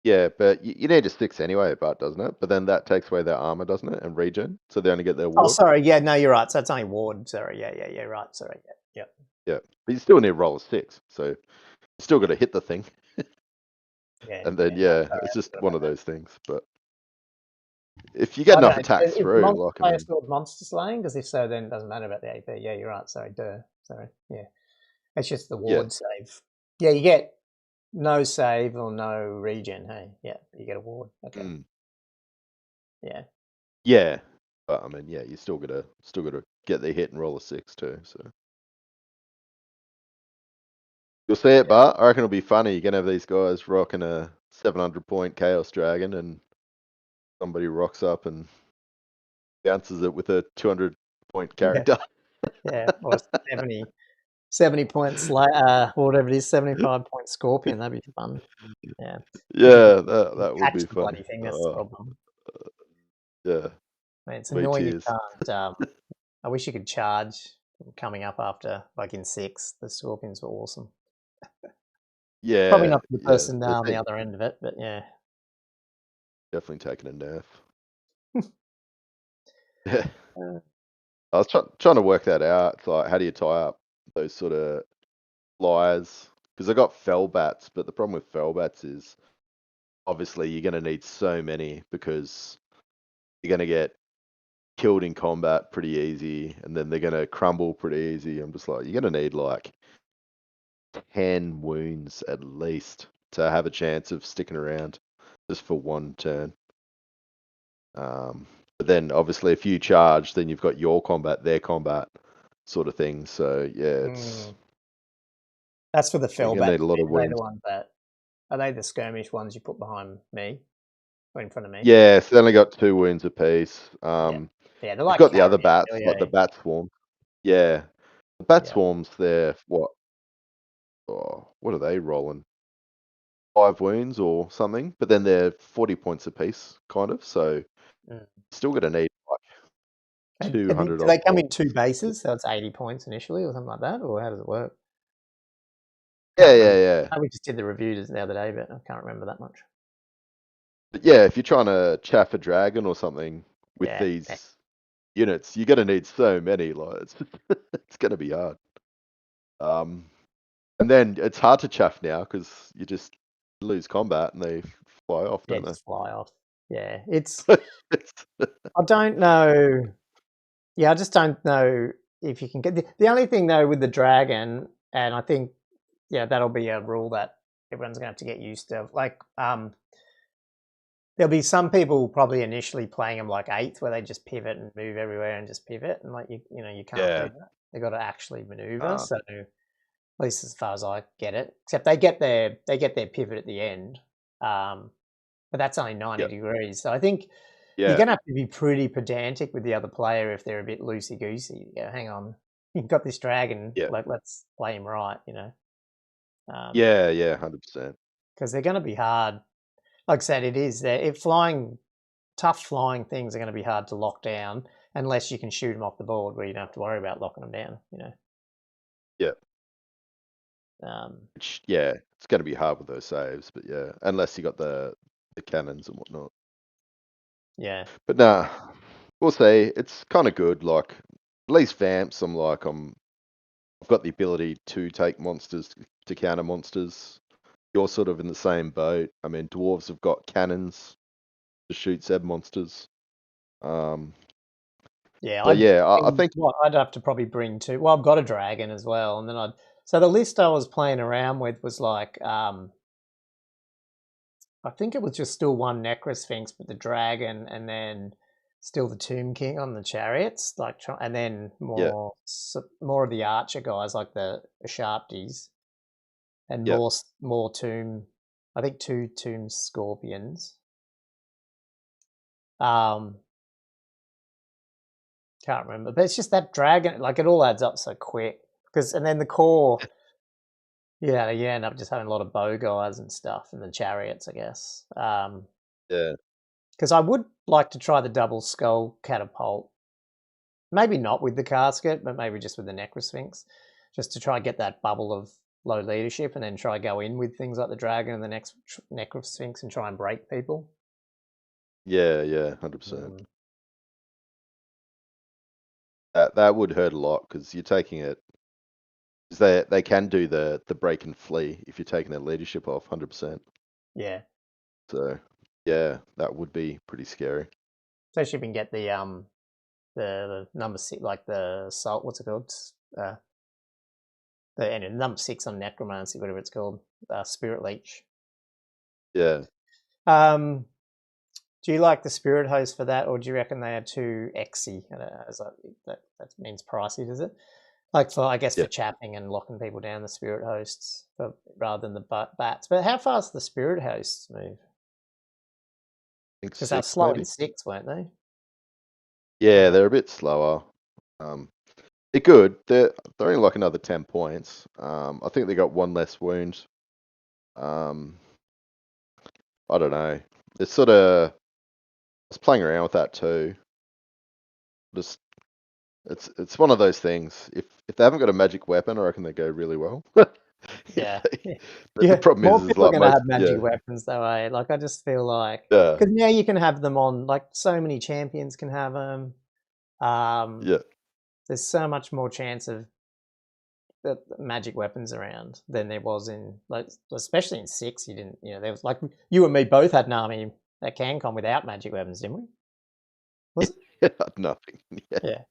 [SPEAKER 1] Yeah, but you need a 6 anyway, but doesn't it? But then that takes away their armor, doesn't it? And regen, so they only get their
[SPEAKER 2] Oh,
[SPEAKER 1] ward.
[SPEAKER 2] sorry, yeah, no, you're right. So it's only ward. Sorry, yeah, right. Sorry, yeah.
[SPEAKER 1] Yeah, but you still need to roll a 6, so you still got to hit the thing.
[SPEAKER 2] Yeah,
[SPEAKER 1] And then
[SPEAKER 2] no,
[SPEAKER 1] yeah,
[SPEAKER 2] sorry,
[SPEAKER 1] it's
[SPEAKER 2] I
[SPEAKER 1] just
[SPEAKER 2] forgot
[SPEAKER 1] one
[SPEAKER 2] about
[SPEAKER 1] of
[SPEAKER 2] that.
[SPEAKER 1] those things. But if you get
[SPEAKER 2] I don't
[SPEAKER 1] enough
[SPEAKER 2] know.
[SPEAKER 1] attacks
[SPEAKER 2] Is
[SPEAKER 1] through,
[SPEAKER 2] Monster
[SPEAKER 1] like I
[SPEAKER 2] Slayer
[SPEAKER 1] mean,
[SPEAKER 2] sword monster slaying? Because if so, then it doesn't matter about the AP. Yeah, you're right. Sorry, duh. So yeah, it's just the
[SPEAKER 1] Yeah.
[SPEAKER 2] ward save. Yeah, you get no save or no regen. Hey, yeah, you get a ward. Okay,
[SPEAKER 1] Mm.
[SPEAKER 2] yeah,
[SPEAKER 1] Yeah. But I mean, yeah, you still gotta get the hit and roll a 6 too. So you'll see it,
[SPEAKER 2] yeah,
[SPEAKER 1] but I reckon it'll be funny. You're gonna have these guys rocking a 700-point Chaos Dragon, and somebody rocks up and bounces it with a 200-point
[SPEAKER 2] yeah,
[SPEAKER 1] character.
[SPEAKER 2] yeah. Or 70 points, whatever it is, 75-point Scorpion. That'd be fun. Yeah, if you can
[SPEAKER 1] Yeah, that would
[SPEAKER 2] catch
[SPEAKER 1] be
[SPEAKER 2] the
[SPEAKER 1] funny.
[SPEAKER 2] bloody thing, that's the problem.
[SPEAKER 1] Yeah,
[SPEAKER 2] I mean, it's
[SPEAKER 1] me
[SPEAKER 2] annoying you
[SPEAKER 1] tears.
[SPEAKER 2] can't. I wish you could charge coming up after, like in 6. The Scorpions were awesome. Probably
[SPEAKER 1] Yeah,
[SPEAKER 2] not for the
[SPEAKER 1] yeah,
[SPEAKER 2] person
[SPEAKER 1] they're
[SPEAKER 2] on the other end of it, but yeah.
[SPEAKER 1] definitely taking a nerf. Yeah,
[SPEAKER 2] Uh,
[SPEAKER 1] I was trying to work that out. It's like, how do you tie up those sort of flyers? Because I got fell bats, but the problem with fell bats is obviously you're going to need so many because you're going to get killed in combat pretty easy, and then they're going to crumble pretty easy. I'm just like, you're going to need like 10 wounds at least to have a chance of sticking around just for one turn. But then obviously if you charge, then you've got your combat, their combat sort of thing. So yeah, it's
[SPEAKER 2] that's for the
[SPEAKER 1] you're
[SPEAKER 2] fell
[SPEAKER 1] gonna
[SPEAKER 2] bats.
[SPEAKER 1] need a lot of
[SPEAKER 2] Are they the
[SPEAKER 1] wounds.
[SPEAKER 2] ones that are they the skirmish ones you put behind me or in front of me?
[SPEAKER 1] Yeah, so they only got 2 wounds apiece.
[SPEAKER 2] Yeah, yeah. They're
[SPEAKER 1] You've
[SPEAKER 2] like
[SPEAKER 1] got the other
[SPEAKER 2] carriers,
[SPEAKER 1] bats,
[SPEAKER 2] really,
[SPEAKER 1] like the
[SPEAKER 2] eh?
[SPEAKER 1] bat swarm. Yeah, the bat
[SPEAKER 2] Yeah.
[SPEAKER 1] swarms. They're what? Oh, what are they rolling? 5 wounds or something. But then they're 40 points apiece, kind of. So
[SPEAKER 2] Mm.
[SPEAKER 1] still gonna need like
[SPEAKER 2] And
[SPEAKER 1] 200
[SPEAKER 2] do
[SPEAKER 1] odd
[SPEAKER 2] they come in
[SPEAKER 1] points.
[SPEAKER 2] 2 bases? So it's 80 points initially, or something like that, or how does it work?
[SPEAKER 1] Yeah,
[SPEAKER 2] Can't
[SPEAKER 1] yeah,
[SPEAKER 2] remember.
[SPEAKER 1] yeah.
[SPEAKER 2] We just did the reviews the other day, but I can't remember that much.
[SPEAKER 1] But yeah, if you're trying to chaff a dragon or something with
[SPEAKER 2] Yeah.
[SPEAKER 1] these units, you're gonna need so many. Like it's it's gonna be hard. Um, and then it's hard to chaff now because you just lose combat and they fly off,
[SPEAKER 2] Yeah,
[SPEAKER 1] don't
[SPEAKER 2] just fly off. Yeah, it's.
[SPEAKER 1] they?
[SPEAKER 2] I don't know. Yeah, I just don't know if you can get the only thing though with the dragon, and I think yeah, that'll be a rule that everyone's gonna have to get used to. Like, there'll be some people probably initially playing them like 8th, where they just pivot and move everywhere and just pivot, and like you know you can't do
[SPEAKER 1] Yeah.
[SPEAKER 2] that. They got to actually maneuver.
[SPEAKER 1] Uh,
[SPEAKER 2] So at least as far as I get it, except they get their pivot at the end, but that's only 90
[SPEAKER 1] yeah.
[SPEAKER 2] degrees. So I think you're
[SPEAKER 1] Yeah.
[SPEAKER 2] gonna have to be pretty pedantic with the other player if they're a bit loosey goosey. Yeah, hang on, you've got this dragon.
[SPEAKER 1] Yeah.
[SPEAKER 2] Like, let's play him right. You know,
[SPEAKER 1] Yeah. Yeah. 100%.
[SPEAKER 2] because they're going to be hard. Like I said, it is. If flying, tough flying things are going to be hard to lock down unless you can shoot them off the board, where you don't have to worry about locking them down. You know.
[SPEAKER 1] Yeah.
[SPEAKER 2] Um,
[SPEAKER 1] Which, yeah, it's gonna be hard with those saves, but yeah, unless you got the cannons and whatnot.
[SPEAKER 2] yeah,
[SPEAKER 1] But nah, we'll see. It's kind of good. Like at least Vamps, I've got the ability to take monsters to counter monsters. You're sort of in the same boat. I mean, dwarves have got cannons to shoot Zeb monsters. Um,
[SPEAKER 2] yeah.
[SPEAKER 1] so yeah, I think
[SPEAKER 2] I'd have to probably bring two. Well, I've got a dragon as well, and then I'd. So the list I was playing around with was like, I think it was just still one Necrosphinx, but the dragon, and then still the Tomb King on the chariots, like, and then
[SPEAKER 1] yeah,
[SPEAKER 2] more of the archer guys like the Sharpties, and
[SPEAKER 1] yeah,
[SPEAKER 2] more tomb. I think 2 Tomb Scorpions. Um, can't remember, but it's just that dragon. Like, it all adds up so quick because, and then the core. Yeah, you end up just having a lot of bow guys and stuff, and the chariots, I guess.
[SPEAKER 1] yeah,
[SPEAKER 2] Because I would like to try the double skull catapult. Maybe not with the casket, but maybe just with the Necrosphinx, just to try and get that bubble of low leadership, and then try go in with things like the dragon and the next Necrosphinx and try and break people.
[SPEAKER 1] yeah, yeah, 100%.
[SPEAKER 2] Mm,
[SPEAKER 1] That would hurt a lot because you're taking it. 'Cause they can do the break and flee if you're taking their leadership off 100%.
[SPEAKER 2] yeah,
[SPEAKER 1] So yeah, that would be pretty scary.
[SPEAKER 2] especially if you can get the number 6, like the salt. What's it called? and number 6 on necromancy, whatever it's called, spirit leech.
[SPEAKER 1] Yeah.
[SPEAKER 2] Do you like the spirit host for that, or do you reckon they are too exy? That means pricey, does it? Like for, I guess, for chapping and locking people down, the spirit hosts rather than the bats. But how fast do the spirit hosts move? Because they were slow in 6, weren't they?
[SPEAKER 1] Yeah, they're a bit slower. They're good. They're only like another 10 points. I think they got 1 less wound. I don't know. It's sort of. I was playing around with that too. Just it's one of those things. If they haven't got a magic weapon, I reckon they go really well.
[SPEAKER 2] Yeah.
[SPEAKER 1] But the problem
[SPEAKER 2] More
[SPEAKER 1] is
[SPEAKER 2] people are
[SPEAKER 1] like
[SPEAKER 2] going to have magic weapons, though. Like I just feel like because now you can have them on. Like so many champions can have them. There's so much more chance of magic weapons around than there was in, like, especially in 6. You didn't, there was like you and me both had an army at CanCon without magic weapons, didn't we? Was
[SPEAKER 1] it? Nothing.
[SPEAKER 2] Yeah.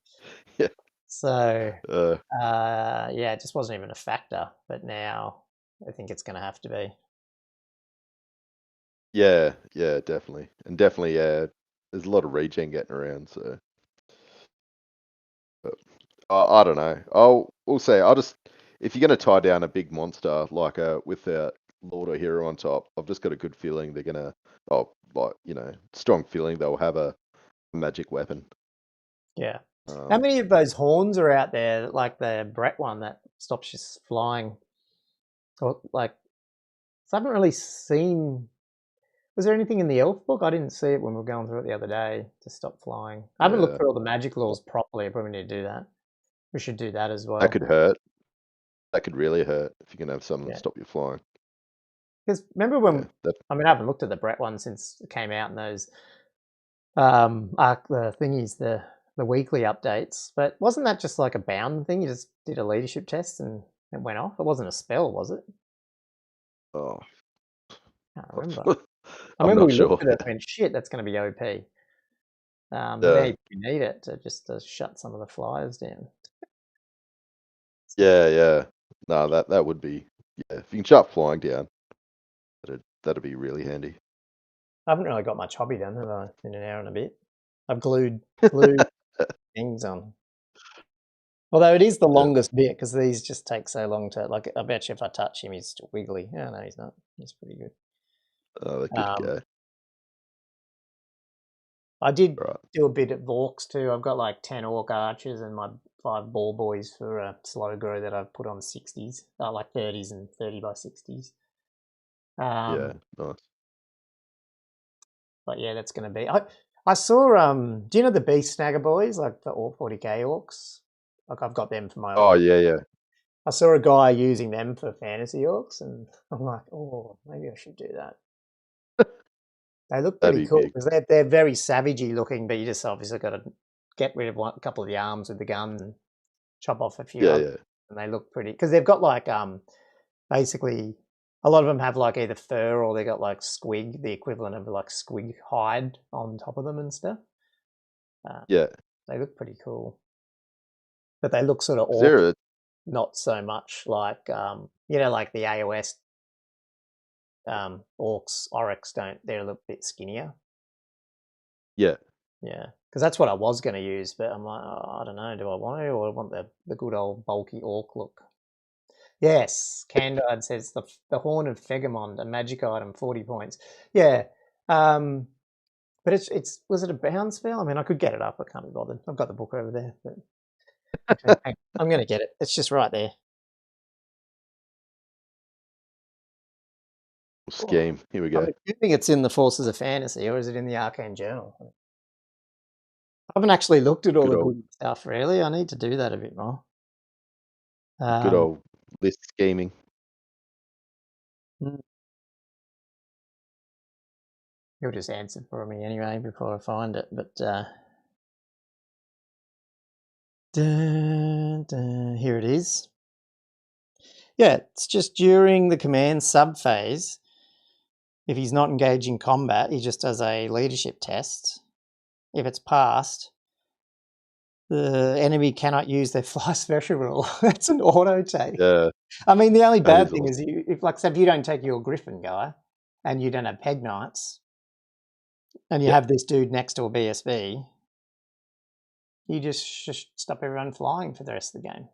[SPEAKER 1] Yeah.
[SPEAKER 2] So it just wasn't even a factor. But now I think it's going to have to be.
[SPEAKER 1] Yeah, definitely, and definitely, there's a lot of regen getting around. So, but I don't know. We'll say if you're going to tie down a big monster like with a Lord or Hero on top, I've just got a good feeling they're gonna, strong feeling they'll have a magic weapon.
[SPEAKER 2] Yeah. How many of those horns are out there, like the Brett one that stops you flying? Or like, I haven't really seen. Was there anything in the elf book? I didn't see it when we were going through it the other day to stop flying. I haven't looked through all the magic laws properly. I probably need to do that. We should do that as well.
[SPEAKER 1] That could hurt. That could really hurt if you're gonna have something stop you flying.
[SPEAKER 2] Because remember when? I haven't looked at the Brett one since it came out, and those the thingies, the weekly updates. But wasn't that just like a bound thing? You just did a leadership test and it went off. It wasn't a spell, was it?
[SPEAKER 1] Oh,
[SPEAKER 2] I can't remember. I
[SPEAKER 1] I'm
[SPEAKER 2] remember
[SPEAKER 1] not
[SPEAKER 2] we
[SPEAKER 1] sure.
[SPEAKER 2] looked at it and went, shit, that's going to be OP. Now you need it to shut some of the flyers down.
[SPEAKER 1] Yeah. No, that would be, if you can shut flying down, that'd be really handy.
[SPEAKER 2] I haven't really got much hobby done, have I? In an hour and a bit, I've glued things on. Although it is the longest bit because these just take so long to, like, I bet you if I touch him, he's still wiggly. Oh, no, he's not. He's pretty good.
[SPEAKER 1] Oh, that could go.
[SPEAKER 2] I did do a bit of orcs too. I've got like 10 orc archers and my 5 ball boys for a slow grow that I've put on 60s, like 30s and 30 by 60s.
[SPEAKER 1] Yeah, nice.
[SPEAKER 2] But yeah, that's going to be. I saw. Do you know the Beast Snagger boys, like the 40k orcs? Like I've got them for my.
[SPEAKER 1] Oh yeah.
[SPEAKER 2] I saw a guy using them for fantasy orcs, and I'm like, oh, maybe I should do that. They look pretty cool because they're very savagey looking, but you just obviously got to get rid of a couple of the arms with the gun and chop off a few.
[SPEAKER 1] Yeah.
[SPEAKER 2] And they look pretty because they've got like basically a lot of them have like either fur or they got like squig, the equivalent of like squig hide on top of them and stuff.
[SPEAKER 1] Yeah.
[SPEAKER 2] They look pretty cool, but they look sort of orc, not so much like like the AOS orcs, oryx they're a little bit skinnier.
[SPEAKER 1] Yeah.
[SPEAKER 2] Because that's what I was going to use, but I'm like, I don't know, do I want to, or I want the good old bulky orc look? Yes, Candide says the Horn of Phegamond, a magic item, 40 points. Yeah, but it's was it a bound spell? I mean, I could get it up. I can't be bothered. I've got the book over there. But okay, I'm going to get it. It's just right there.
[SPEAKER 1] Scheme. Here we go.
[SPEAKER 2] I'm assuming it's in the Forces of Fantasy, or is it in the Arcane Journal? I haven't actually looked at all the good stuff, really. I need to do that a bit more.
[SPEAKER 1] Good old list scheming.
[SPEAKER 2] You'll just answer for me anyway before I find it, but here it is. Yeah, it's just during the command sub-phase. If he's not engaged in combat, he just does a leadership test. If it's passed, the enemy cannot use their fly special rule. That's an auto take.
[SPEAKER 1] Yeah,
[SPEAKER 2] I mean, the only
[SPEAKER 1] that
[SPEAKER 2] bad
[SPEAKER 1] is
[SPEAKER 2] thing
[SPEAKER 1] awesome.
[SPEAKER 2] is if, like, say, if you don't take your Griffin guy and you don't have Peg Knights and you
[SPEAKER 1] Yeah.
[SPEAKER 2] have this dude next to a BSB, you just stop everyone flying for the rest of the game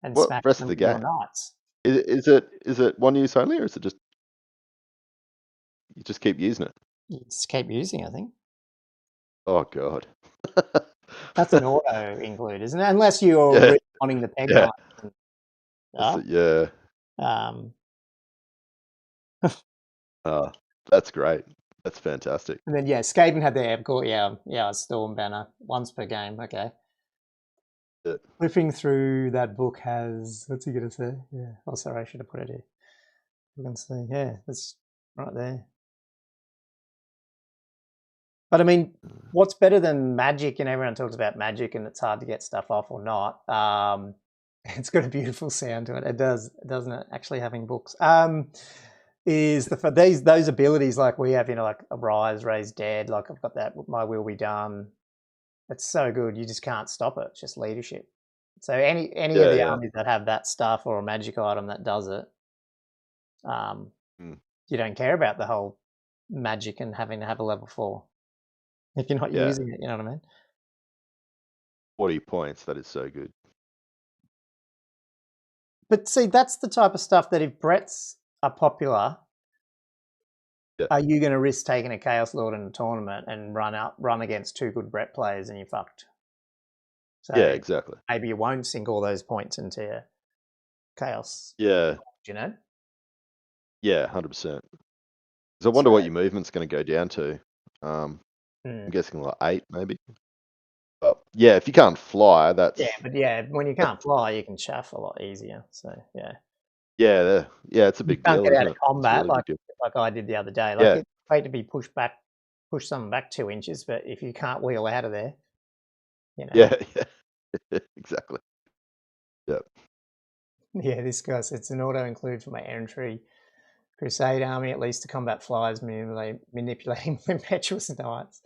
[SPEAKER 2] and
[SPEAKER 1] What
[SPEAKER 2] smash
[SPEAKER 1] rest of
[SPEAKER 2] them
[SPEAKER 1] the
[SPEAKER 2] with your
[SPEAKER 1] game?
[SPEAKER 2] Knights.
[SPEAKER 1] Is it one use only, or is it just you just keep using it?
[SPEAKER 2] You just keep using, I think.
[SPEAKER 1] Oh god.
[SPEAKER 2] That's an auto include, isn't it? Unless you're
[SPEAKER 1] Yeah,
[SPEAKER 2] really wanting the Peg
[SPEAKER 1] yeah.
[SPEAKER 2] Knights and stuff.
[SPEAKER 1] Yeah.
[SPEAKER 2] Um,
[SPEAKER 1] Uh, that's great. That's fantastic.
[SPEAKER 2] and then, yeah, Skaven had their cool, a Storm Banner once per game. Okay.
[SPEAKER 1] Yeah.
[SPEAKER 2] Flipping through that book has, what's he going to say? Yeah. Oh, sorry, I should have put it here. You can see, yeah, that's right there. But I mean, what's better than Magic? And everyone talks about Magic, and it's hard to get stuff off or not. It's got a beautiful sound to it. It does, doesn't it? Actually, having books. Is those abilities like we have, like a Rise, Raise Dead. Like I've got that. My Will Be Done. It's so good. You just can't stop it. It's just leadership. So any of
[SPEAKER 1] Yeah,
[SPEAKER 2] the
[SPEAKER 1] yeah.
[SPEAKER 2] armies that have that stuff or a magic item that does it,
[SPEAKER 1] Mm,
[SPEAKER 2] you don't care about the whole magic and having to have a level 4 if you're not
[SPEAKER 1] yeah.
[SPEAKER 2] using it. You know what I mean?
[SPEAKER 1] 40 points. That is so good.
[SPEAKER 2] But see, that's the type of stuff that if Bretts are popular,
[SPEAKER 1] Yeah.
[SPEAKER 2] are you going to risk taking a Chaos Lord in a tournament and run against 2 good Brett players and you're fucked? So
[SPEAKER 1] Yeah, exactly.
[SPEAKER 2] maybe you won't sink all those points into Chaos.
[SPEAKER 1] Yeah.
[SPEAKER 2] You know?
[SPEAKER 1] Yeah, 100%. So I wonder
[SPEAKER 2] So,
[SPEAKER 1] what your movement's going to go down to. I'm guessing like 8, maybe. But yeah, if you can't fly,
[SPEAKER 2] yeah,
[SPEAKER 1] that's
[SPEAKER 2] but yeah, when you can't fly, you can chaff a lot easier. So yeah,
[SPEAKER 1] yeah, it's a
[SPEAKER 2] you
[SPEAKER 1] big
[SPEAKER 2] can't
[SPEAKER 1] deal,
[SPEAKER 2] get
[SPEAKER 1] isn't
[SPEAKER 2] out of
[SPEAKER 1] it? It's a
[SPEAKER 2] combat
[SPEAKER 1] really big deal.
[SPEAKER 2] like I did the other day. Like
[SPEAKER 1] Yeah,
[SPEAKER 2] it's great to be pushed back, push someone back 2 inches, but if you can't wheel out of there, you know.
[SPEAKER 1] yeah, yeah, exactly. Yeah,
[SPEAKER 2] Yeah, this guy says it's an auto include for my entry Crusade army, at least to combat flyers manipulating impetuous knights.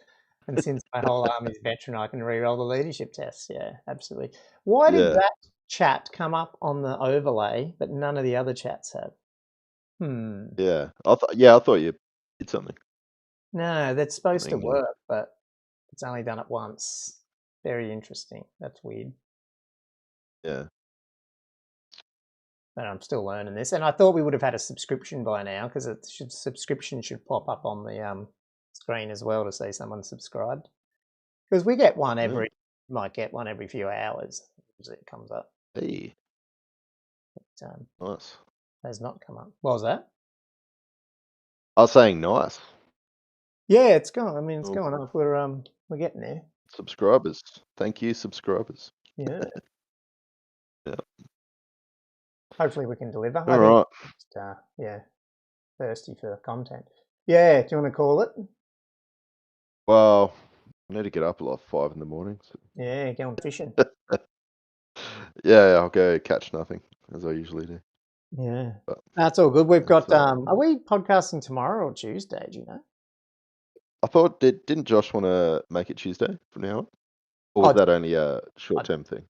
[SPEAKER 2] And since my whole army's veteran, I can reroll the leadership tests. Yeah, absolutely. Why did
[SPEAKER 1] yeah,
[SPEAKER 2] that chat come up on the overlay, but none of the other chats have?
[SPEAKER 1] yeah. I thought you did something.
[SPEAKER 2] No, that's supposed to
[SPEAKER 1] Something.
[SPEAKER 2] work, but it's only done it once. Very interesting. That's weird.
[SPEAKER 1] Yeah,
[SPEAKER 2] And I'm still learning this. And I thought we would have had a subscription by now because subscription should pop up on the screen as well to say someone subscribed. Because we get one
[SPEAKER 1] yeah.
[SPEAKER 2] might get one every few hours. Usually it comes up.
[SPEAKER 1] Hey,
[SPEAKER 2] But,
[SPEAKER 1] nice.
[SPEAKER 2] has not come up. What was that?
[SPEAKER 1] I was saying nice.
[SPEAKER 2] Yeah, it's going. I mean, it's
[SPEAKER 1] Well,
[SPEAKER 2] going up. We're getting there.
[SPEAKER 1] subscribers. Thank you, subscribers.
[SPEAKER 2] Yeah.
[SPEAKER 1] Yeah.
[SPEAKER 2] Hopefully we can deliver.
[SPEAKER 1] All
[SPEAKER 2] I think.
[SPEAKER 1] right.
[SPEAKER 2] Yeah, thirsty for content. Yeah. Do you want to call it?
[SPEAKER 1] Well, I need to get up at like 5 in the morning. So.
[SPEAKER 2] Yeah, going fishing.
[SPEAKER 1] Yeah, I'll go catch nothing as I usually do.
[SPEAKER 2] Yeah,
[SPEAKER 1] But
[SPEAKER 2] that's all good. We've
[SPEAKER 1] that's
[SPEAKER 2] got. Are we podcasting tomorrow or Tuesday? Do you know?
[SPEAKER 1] I thought didn't Josh want to make it Tuesday from now on, or was
[SPEAKER 2] Oh,
[SPEAKER 1] that only a
[SPEAKER 2] I,
[SPEAKER 1] short-term thing?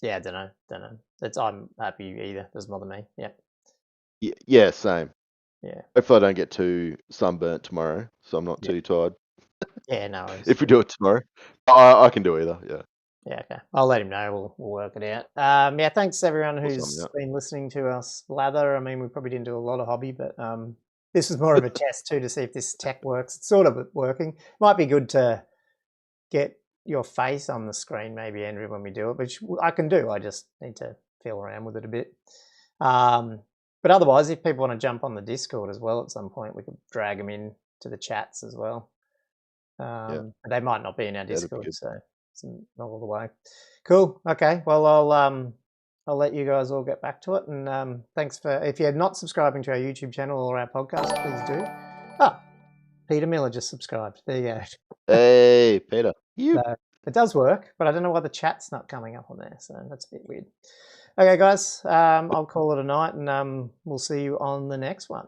[SPEAKER 2] yeah, I don't know. Don't know. I'm happy either. Doesn't bother me. Yeah.
[SPEAKER 1] Yeah, same.
[SPEAKER 2] Yeah.
[SPEAKER 1] Hopefully, I don't get too sunburnt tomorrow, so I'm not
[SPEAKER 2] Yeah.
[SPEAKER 1] too tired.
[SPEAKER 2] Yeah. No worries.
[SPEAKER 1] If we do it tomorrow, I can do either. Yeah,
[SPEAKER 2] Yeah. Okay. I'll let him know. We'll work it out. Yeah. Thanks everyone
[SPEAKER 1] or something.
[SPEAKER 2] who's
[SPEAKER 1] Yeah.
[SPEAKER 2] been listening to us lather. I mean, we probably didn't do a lot of hobby, but this was more of a test too to see if this tech works. It's sort of working. Might be good to get your face on the screen, maybe Andrew, when we do it, which I can do. I just need to feel around with it a bit. But otherwise, if people want to jump on the Discord as well at some point, we could drag them in to the chats as well.
[SPEAKER 1] Yeah,
[SPEAKER 2] They might not be in our
[SPEAKER 1] that'd be
[SPEAKER 2] Discord,
[SPEAKER 1] good.
[SPEAKER 2] so it's not all the way. Cool. Okay. Well, I'll let you guys all get back to it. And thanks for if you're not subscribing to our YouTube channel or our podcast, please do. Oh, Peter Miller just subscribed. There you go.
[SPEAKER 1] Hey, Peter.
[SPEAKER 2] So it does work, but I don't know why the chat's not coming up on there. So that's a bit weird. Okay, guys, I'll call it a night, and we'll see you on the next one.